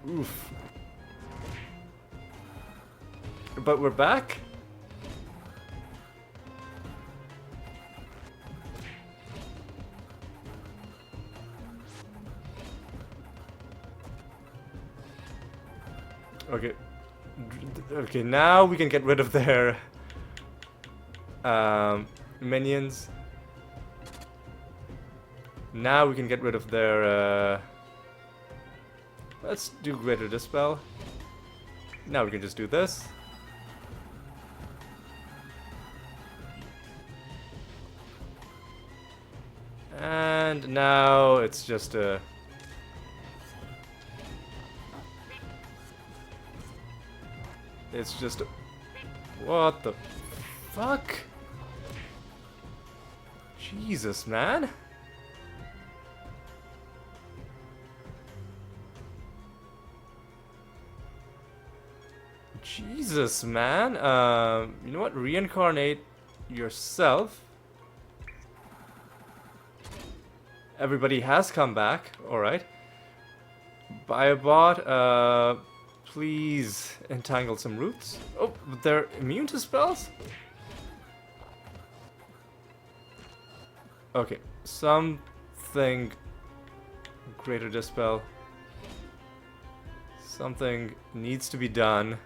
Oof. But we're back? Okay. Okay, now we can get rid of their minions. Now we can get rid of their let's do Greater Dispel. Now we can just do this. And now it's just a... It's just a... What the fuck? Jesus, man. Jesus, man. You know what? Reincarnate yourself. Everybody has come back. Alright. Biobot, please entangle some roots. Oh, but they're immune to spells? Okay. Something... Greater Dispel. Something needs to be done.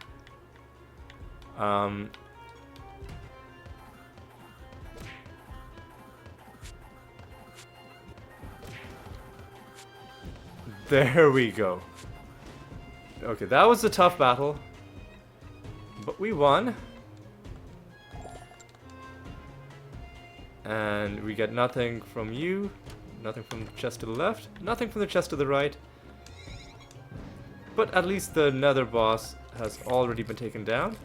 There we go. Okay, that was a tough battle. But we won. And we get nothing from you. Nothing from the chest to the left. Nothing from the chest to the right. But at least the nether boss has already been taken down.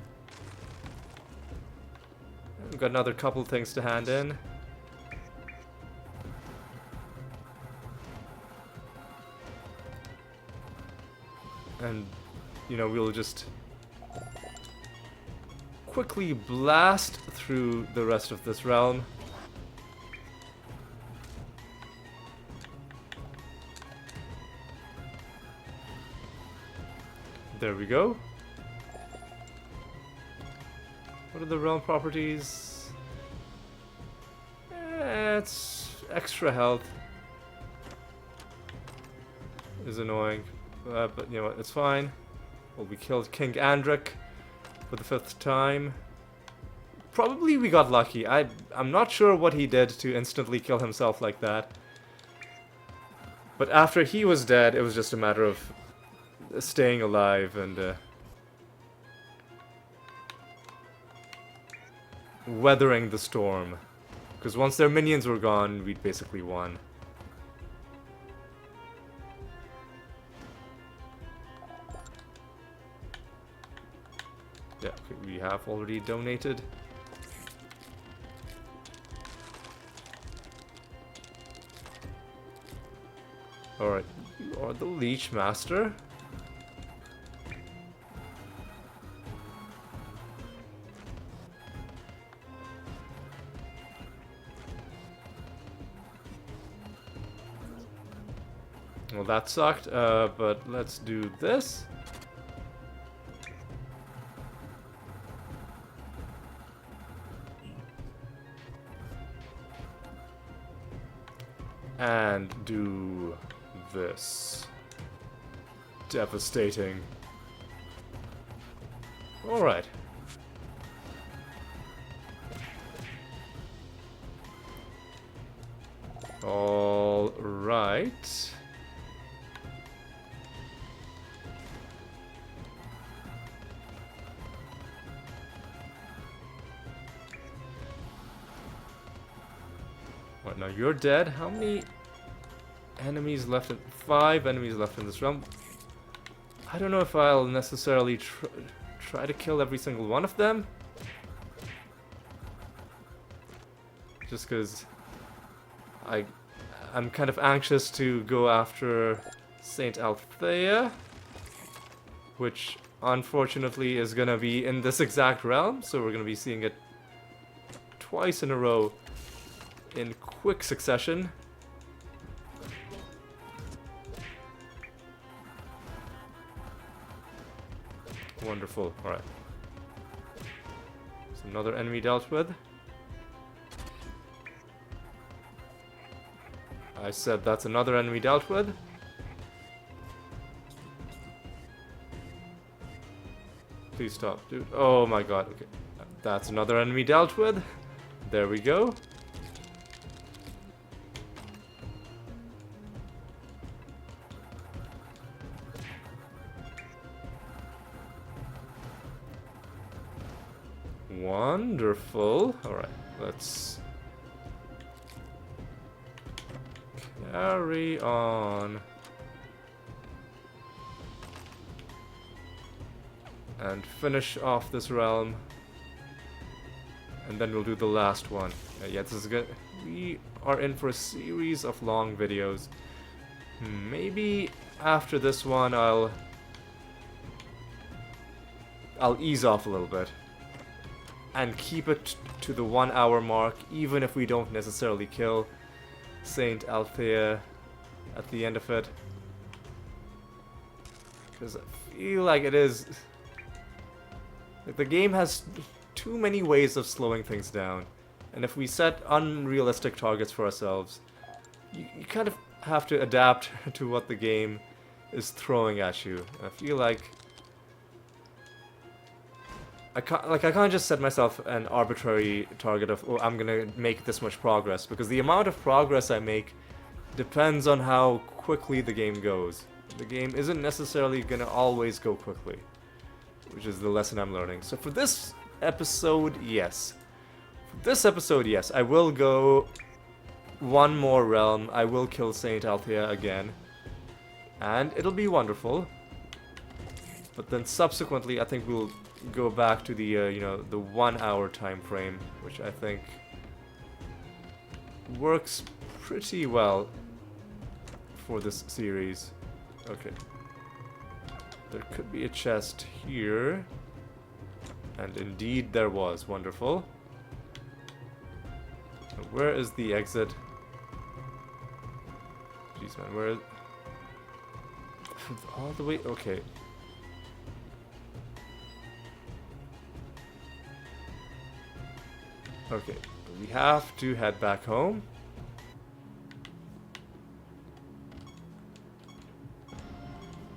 We've got another couple things to hand in. And, you know, we'll just quickly blast through the rest of this realm. There we go. What are the realm properties? It's extra health. Is annoying. But you know what, it's fine. Well, we killed King Andric for the 5th time. Probably we got lucky. I'm not sure what he did to instantly kill himself like that. But after he was dead, it was just a matter of staying alive and weathering the storm. Because once their minions were gone, we'd basically won. Yeah, okay, we have already donated. Alright, you are the Leech Master. Well, that sucked, but let's do this. And do this. Devastating. Alright. Alright. What, now you're dead? How many enemies left? 5 enemies left in this realm. I don't know if I'll necessarily try to kill every single one of them. Just because I'm kind of anxious to go after Saint Althea, which unfortunately is gonna be in this exact realm, so we're gonna be seeing it twice in a row in quick succession. Wonderful. Alright. So another enemy dealt with. I said that's another enemy dealt with. Please stop, dude. Oh my god, okay. That's another enemy dealt with. There we go. Wonderful. Alright, let's carry on. And finish off this realm. And then we'll do the last one. Yeah, this is good. We are in for a series of long videos. Maybe after this one I'll ease off a little bit. And keep it to the 1 hour mark, even if we don't necessarily kill Saint Althea at the end of it. Because I feel like it is... like the game has too many ways of slowing things down. And if we set unrealistic targets for ourselves, you kind of have to adapt to what the game is throwing at you. I feel like I can't just set myself an arbitrary target of, oh, I'm gonna make this much progress, because the amount of progress I make depends on how quickly the game goes. The game isn't necessarily gonna always go quickly, which is the lesson I'm learning. So for this episode, yes. For this episode, yes, I will go one more realm. I will kill Saint Althea again, and it'll be wonderful. But then subsequently, I think we'll go back to the you know, the 1 hour time frame, which I think works pretty well for this series. Okay, there could be a chest here, and indeed there was. Wonderful. Where is the exit? Jeez, man, where is... all the way... okay. Okay, we have to head back home.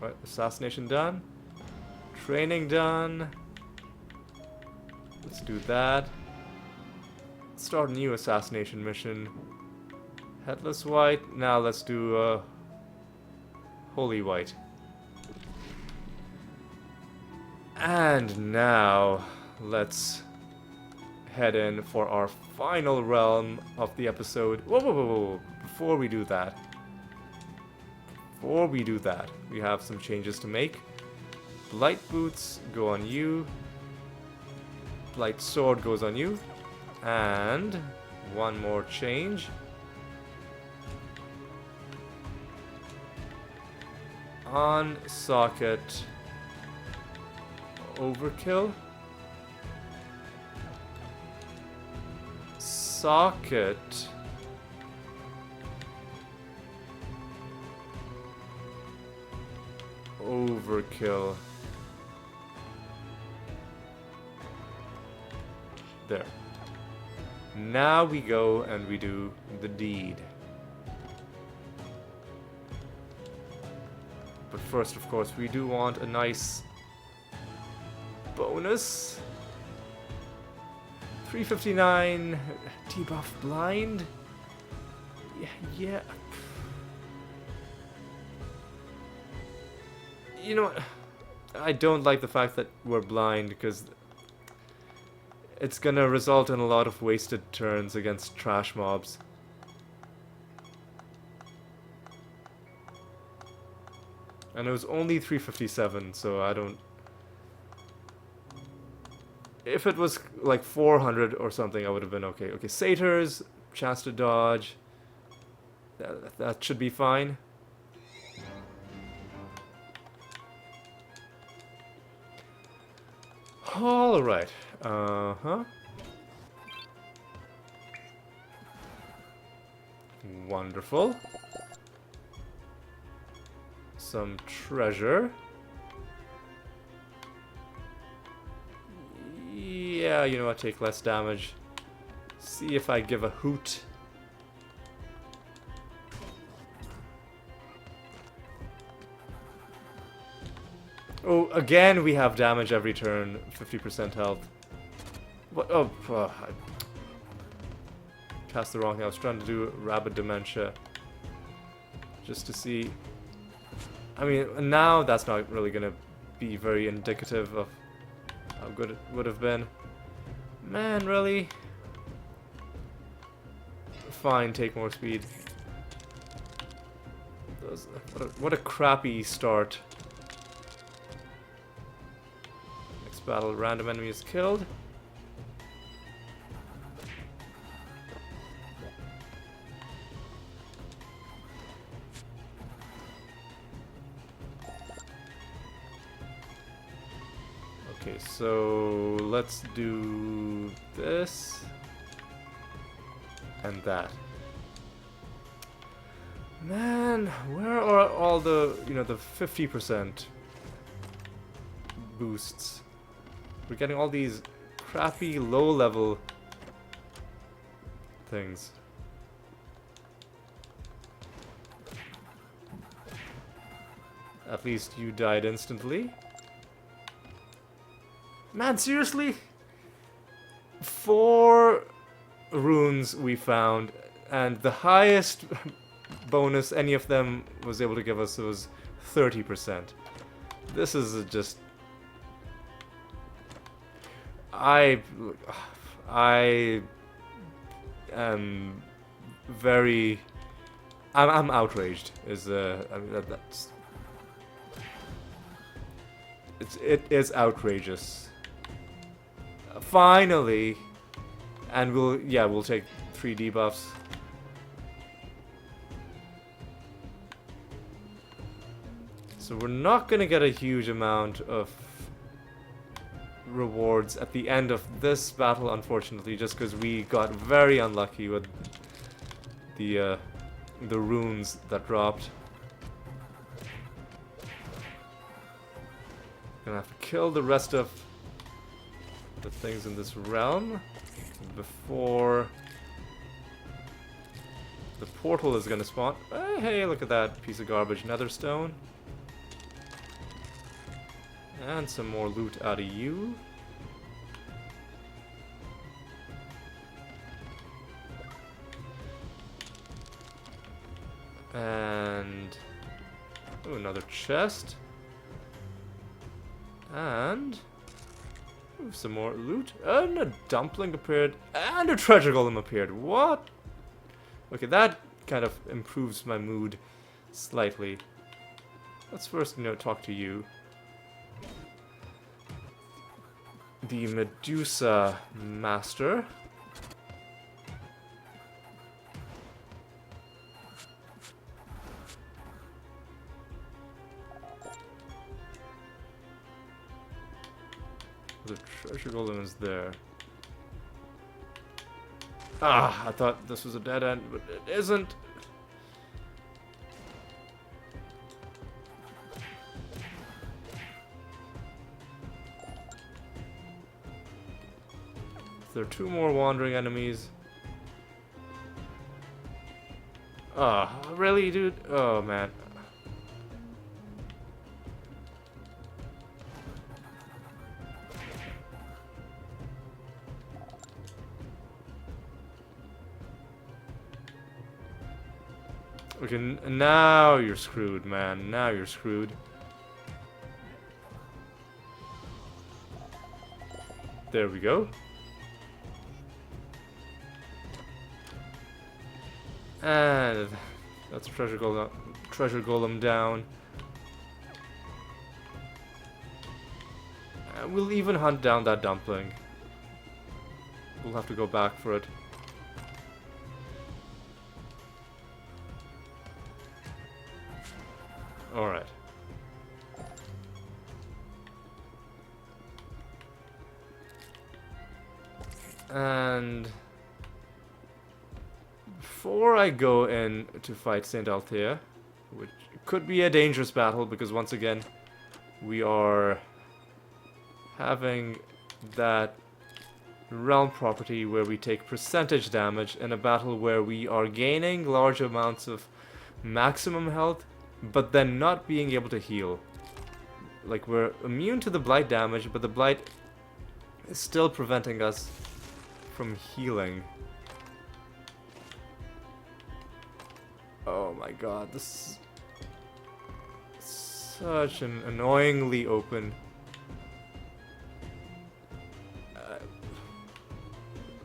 Right, assassination done. Training done. Let's do that. Let's start a new assassination mission. Headless White. Now let's do Holy White. And now let's head in for our final realm of the episode. Whoa, whoa, whoa, whoa. Before we do that, we have some changes to make. Blight Boots go on you. Blight Sword goes on you. And one more change. On socket Overkill. Socket Overkill. There. Now we go and we do the deed. But first, of course, we do want a nice bonus. 359 debuff blind. Yeah. You know what? I don't like the fact that we're blind because it's gonna result in a lot of wasted turns against trash mobs. And it was only 357, so I don't... If it was like 400 or something, I would have been okay. Okay, satyrs, chance to dodge. That should be fine. Alright. Uh-huh. Wonderful. Some treasure. Yeah, you know what? Take less damage. See if I give a hoot. Oh, again we have damage every turn. 50% health. What? Oh, I cast the wrong thing. I was trying to do Rabid Dementia. Just to see. I mean, now that's not really gonna be very indicative of how good it would have been. Man, really? Fine, take more speed. What a crappy start. Next battle, random enemy is killed. Okay, so let's do this and that. Man, where are all the, you know, the 50% boosts? We're getting all these crappy low-level things. At least you died instantly. Man, seriously? 4 runes we found, and the highest bonus any of them was able to give us was 30%. This is just... I am very... I'm outraged. I mean, it is outrageous. Finally, and we'll take 3 debuffs. So we're not gonna get a huge amount of rewards at the end of this battle, unfortunately, just because we got very unlucky with the runes that dropped. Gonna have to kill the rest of the things in this realm before the portal is gonna spawn. Hey, look at that piece of garbage, nether stone. And some more loot out of you. And oh, another chest. And ooh, some more loot. And a dumpling appeared. And a treasure golem appeared. What? Okay, that kind of improves my mood slightly. Let's first, talk to you. The Medusa Master. The treasure golem is there. Ah, I thought this was a dead end, but it isn't. There are 2 more wandering enemies. Ah, really, dude? Oh, man. Okay, now you're screwed, man. Now you're screwed. There we go. And that's treasure golem down. And we'll even hunt down that dumpling. We'll have to go back for it. Alright. And before I go in to fight Saint Althea, which could be a dangerous battle because once again we are having that realm property where we take percentage damage in a battle where we are gaining large amounts of maximum health but then not being able to heal. Like, we're immune to the blight damage, but the blight is still preventing us from healing. Oh my god, this is such an annoyingly open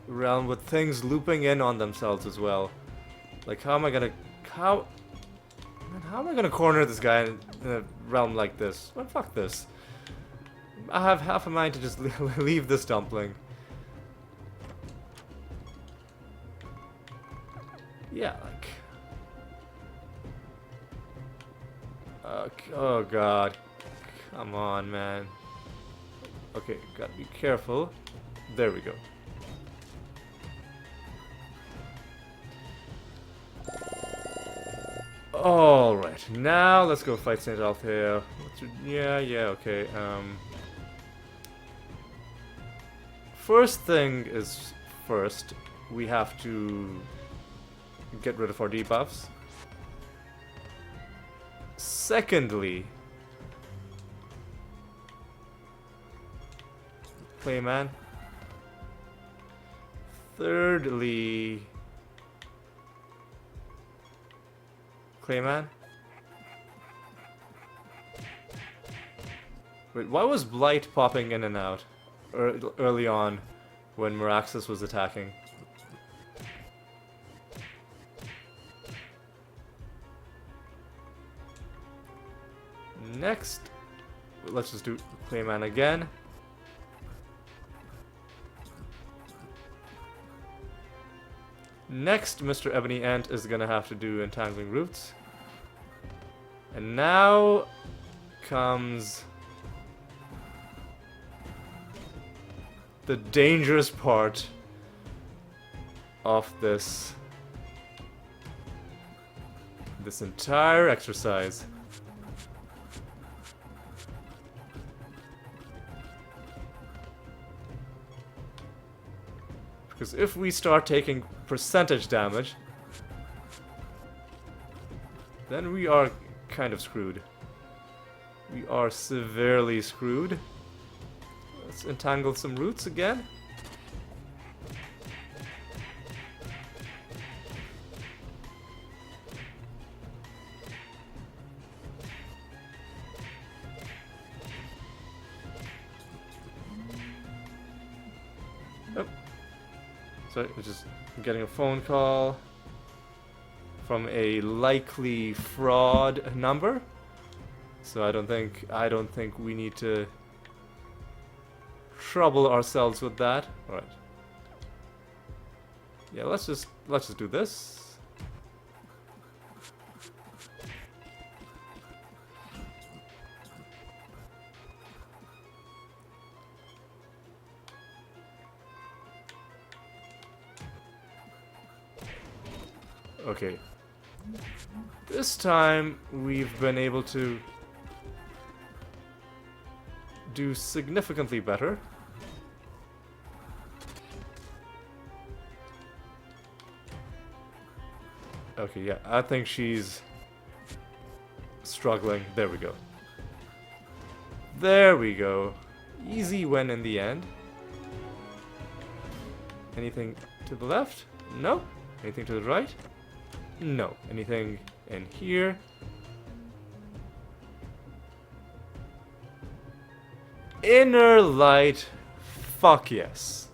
realm with things looping in on themselves as well. Like, how am I gonna corner this guy in a realm like this? Well, fuck this. I have half a mind to just leave this dumpling. Yeah, like... oh god. Come on, man. Okay, gotta be careful. There we go. Alright, now let's go fight Saint Althea. Yeah, okay. First thing is first, we have to get rid of our debuffs. Secondly, Clayman. Thirdly, Clayman. Wait, why was Blight popping in and out early on when Meraxus was attacking? Next, let's just do Clayman again. Next, Mr. Ebony Ant is gonna have to do Entangling Roots. And now comes the dangerous part of this entire exercise. Because if we start taking percentage damage, then we are kind of screwed. We are severely screwed. Let's entangle some roots again. So, just getting a phone call from a likely fraud number. So I don't think we need to trouble ourselves with that. All right. Yeah, let's just do this. Okay. This time we've been able to do significantly better. Okay, yeah, I think she's struggling. There we go. There we go. Easy win in the end. Anything to the left? No. Anything to the right? No. Anything in here. Inner light. Fuck yes.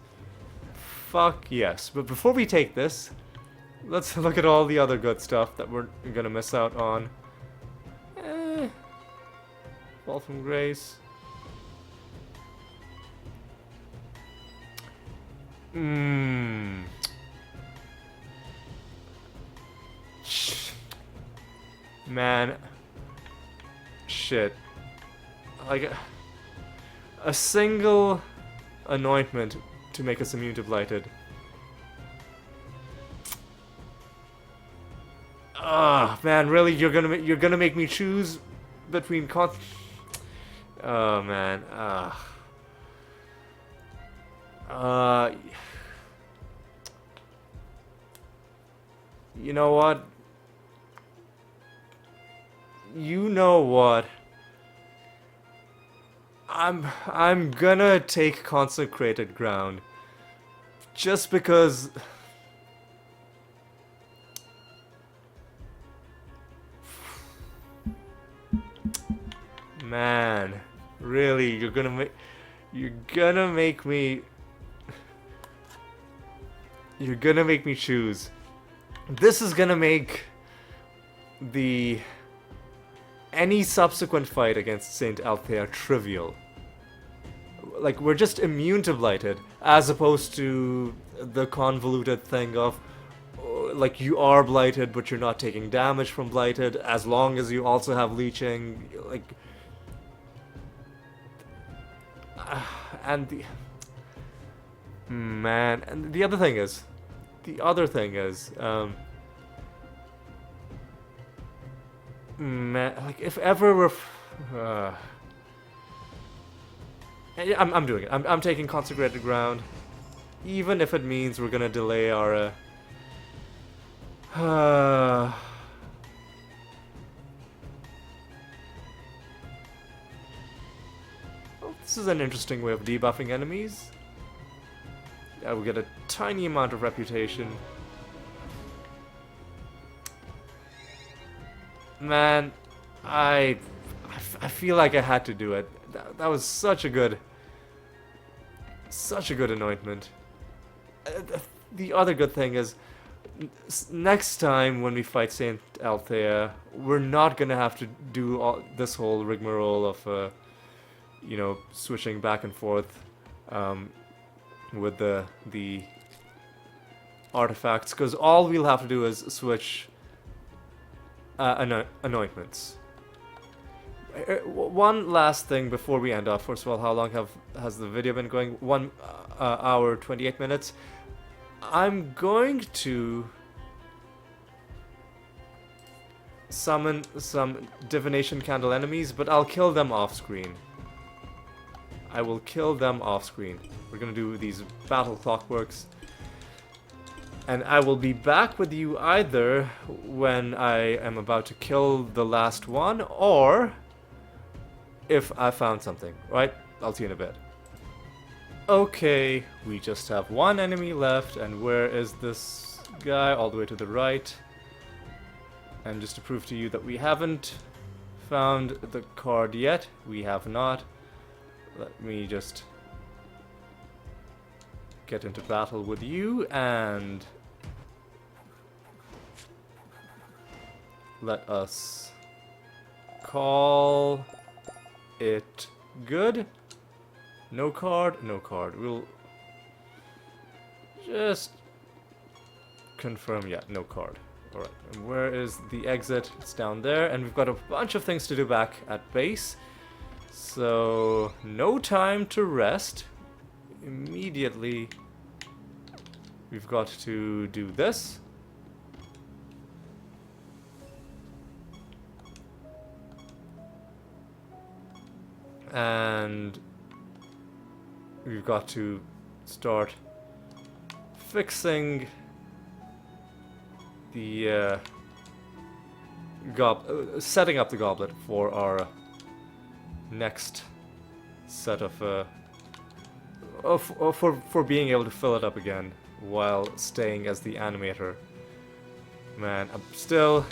Fuck yes. But before we take this, let's look at all the other good stuff that we're gonna miss out on. Fall from grace. Man. Shit. Like a single anointment to make us immune to blighted. Ah, man, really? You're gonna make me choose between oh man. You know what? You know what? I'm gonna take consecrated ground. Just because man, really, you're gonna make me choose. This is gonna make any subsequent fight against Saint Althea trivial. Like, we're just immune to blighted, as opposed to the convoluted thing of like, you are blighted but you're not taking damage from blighted as long as you also have leeching. Like, and the other thing is, man, like, if ever we're I'm doing it. I'm taking consecrated ground, even if it means we're gonna delay our oh, this is an interesting way of debuffing enemies. Yeah, we get a tiny amount of reputation. Man, I feel like I had to do it. That was such a good anointment. The other good thing is, next time when we fight Saint Althea, we're not gonna have to do this whole rigmarole of, you know, switching back and forth with the artifacts, because all we'll have to do is switch anointments. One last thing before we end off. First of all, how long has the video been going? 1 hour 28 minutes. I'm going to summon some divination candle enemies, but I'll kill them off screen. I will kill them off screen. We're gonna do these battle clockworks, and I will be back with you either when I am about to kill the last one, or if I found something. Right? I'll see you in a bit. Okay, we just have one enemy left, and where is this guy? All the way to the right. And just to prove to you that we haven't found the card yet, we have not. Let me just get into battle with you, and let us call it good. No card, no card. We'll just confirm, yeah, no card. Alright, and where is the exit? It's down there, and we've got a bunch of things to do back at base. So, no time to rest. Immediately, we've got to do this. And we've got to start fixing the setting up the goblet for our next set of for being able to fill it up again while staying as the animator. Man, I'm still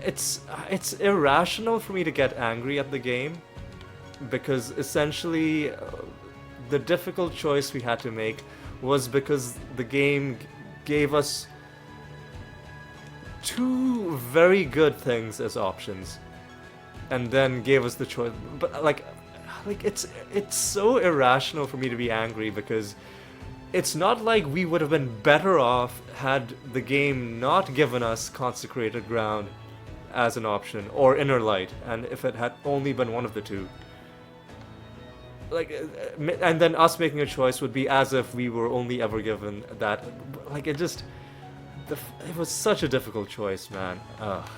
it's irrational for me to get angry at the game, because essentially the difficult choice we had to make was because the game gave us two very good things as options, and then gave us the choice. But like it's so irrational for me to be angry, because it's not like we would have been better off had the game not given us Consecrated Ground as an option, or Inner Light, and if it had only been one of the two. Like, and then us making a choice would be as if we were only ever given that. Like, it just, it was such a difficult choice, man. Ugh.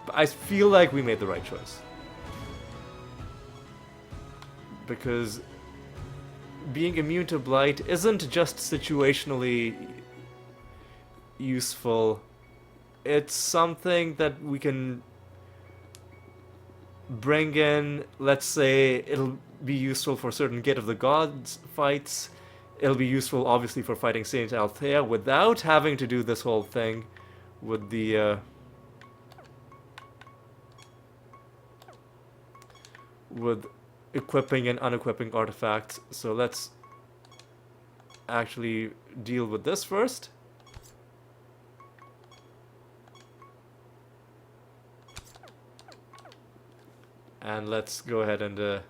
But I feel like we made the right choice, because being immune to blight isn't just situationally useful. It's something that we can bring in. Let's say it'll be useful for certain Gate of the Gods fights. It'll be useful, obviously, for fighting Saint Althea without having to do this whole thing with the with equipping and unequipping artifacts. So let's actually deal with this first. And let's go ahead and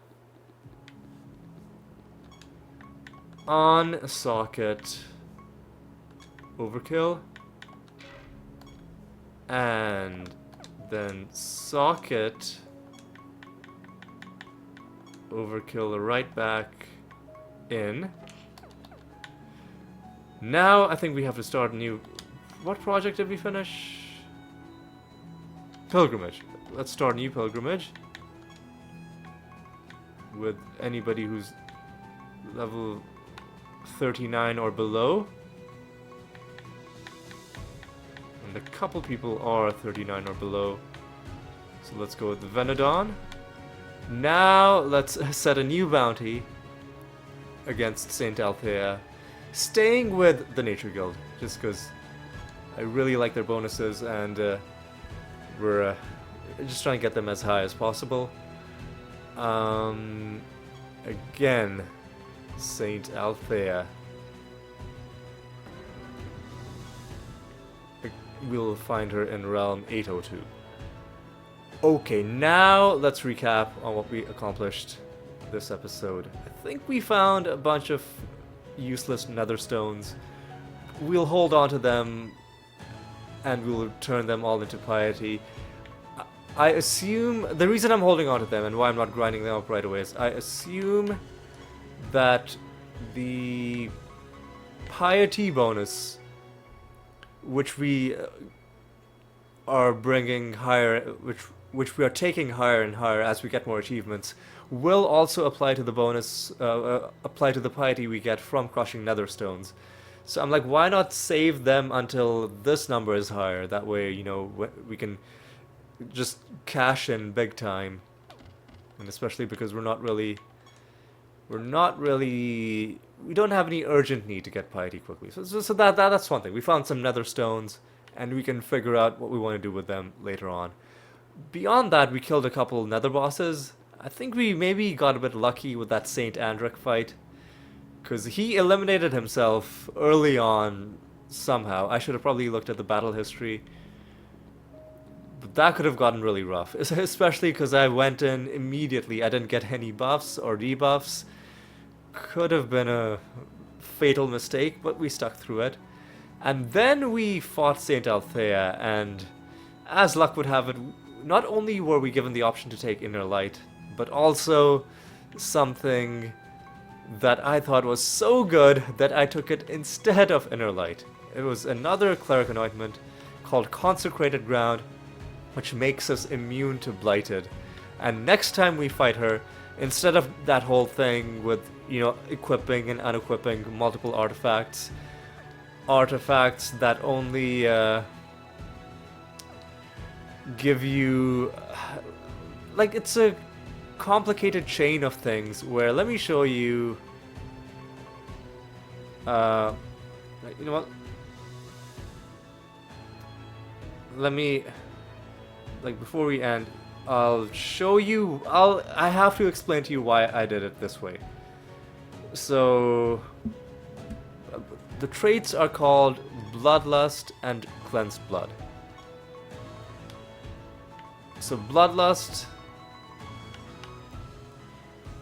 on socket overkill, and then socket overkill right back in. Now I think we have to start a new... What project did we finish? Pilgrimage. Let's start a new pilgrimage with anybody who's level 39 or below. And a couple people are 39 or below. So let's go with the Venodon. Now let's set a new bounty against Saint Althea, staying with the Nature Guild, just because I really like their bonuses, and we're just trying to get them as high as possible. Again, Saint Althea. We'll find her in realm 802. Okay, now let's recap on what we accomplished this episode. I think we found a bunch of useless nether stones. We'll hold on to them and we'll turn them all into piety. I assume the reason I'm holding on to them and why I'm not grinding them up right away is I assume that the piety bonus, which we are bringing higher, which we are taking higher and higher as we get more achievements, will also apply to the bonus, apply to the piety we get from crushing nether stones. So I'm like, why not save them until this number is higher? That way, you know, we can just cash in big time. And especially because we don't have any urgent need to get piety quickly. So that's one thing. We found some nether stones, and we can figure out what we want to do with them later on. Beyond that, we killed a couple nether bosses. I think we maybe got a bit lucky with that Saint Andric fight, because he eliminated himself early on somehow. I should have probably looked at the battle history. But that could have gotten really rough, especially because I went in immediately. I didn't get any buffs or debuffs. Could have been a fatal mistake, but we stuck through it. And then we fought Saint Althea, and as luck would have it, not only were we given the option to take Inner Light, but also something that I thought was so good that I took it instead of Inner Light. It was another cleric anointment called Consecrated Ground, which makes us immune to Blighted. And next time we fight her, instead of that whole thing with, you know, equipping and unequipping multiple artifacts that only give you, like, it's a complicated chain of things where, let me show you, you know what, let me, like, before we end, I'll show you, I have to explain to you why I did it this way. So, the traits are called Bloodlust and Cleansed Blood. So Bloodlust,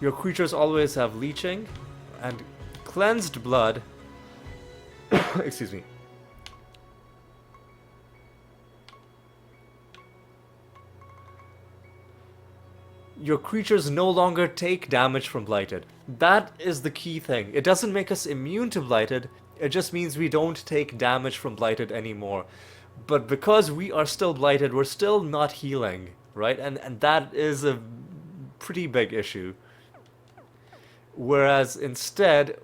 your creatures always have leeching, and Cleansed Blood, excuse me, your creatures no longer take damage from Blighted. That is the key thing. It doesn't make us immune to Blighted, it just means we don't take damage from Blighted anymore. But because we are still Blighted, we're still not healing, right? And that is a pretty big issue. Whereas instead,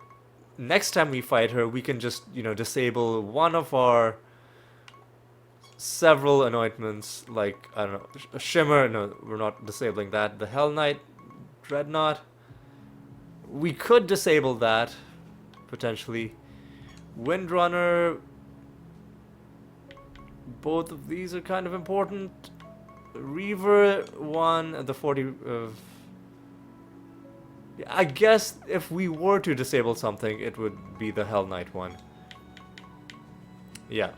next time we fight her, we can just, you know, disable one of our several anointments, like, I don't know, Shimmer, no, we're not disabling that. The Hell Knight, Dreadnought, we could disable that, potentially. Windrunner, both of these are kind of important. Reaver, one, the 40, I guess if we were to disable something, it would be the Hell Knight one. Yeah.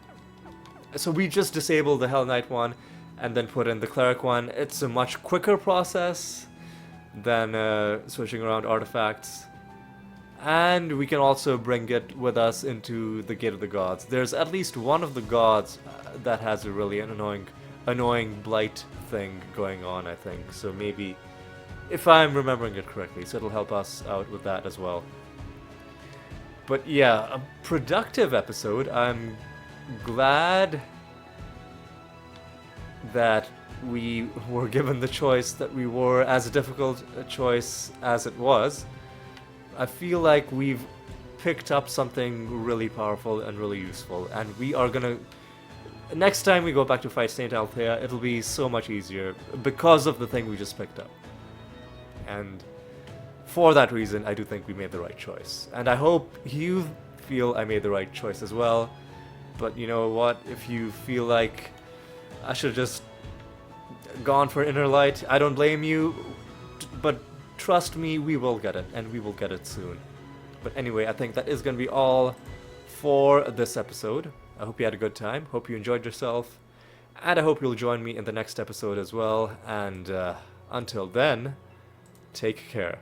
So we just disable the Hell Knight one and then put in the Cleric one. It's a much quicker process than switching around artifacts. And we can also bring it with us into the Gate of the Gods. There's at least one of the gods that has a really annoying blight thing going on, I think. So maybe, if I'm remembering it correctly, so it'll help us out with that as well. But yeah, a productive episode. I'm glad that we were given the choice that we were, as difficult a choice as it was. I feel like we've picked up something really powerful and really useful, and we are gonna... Next time we go back to fight Saint Althea, it'll be so much easier because of the thing we just picked up. And for that reason, I do think we made the right choice. And I hope you feel I made the right choice as well. But you know what? If you feel like I should have just gone for Inner Light, I don't blame you. But trust me, we will get it, and we will get it soon. But anyway, I think that is going to be all for this episode. I hope you had a good time, hope you enjoyed yourself, and I hope you'll join me in the next episode as well. And until then, take care.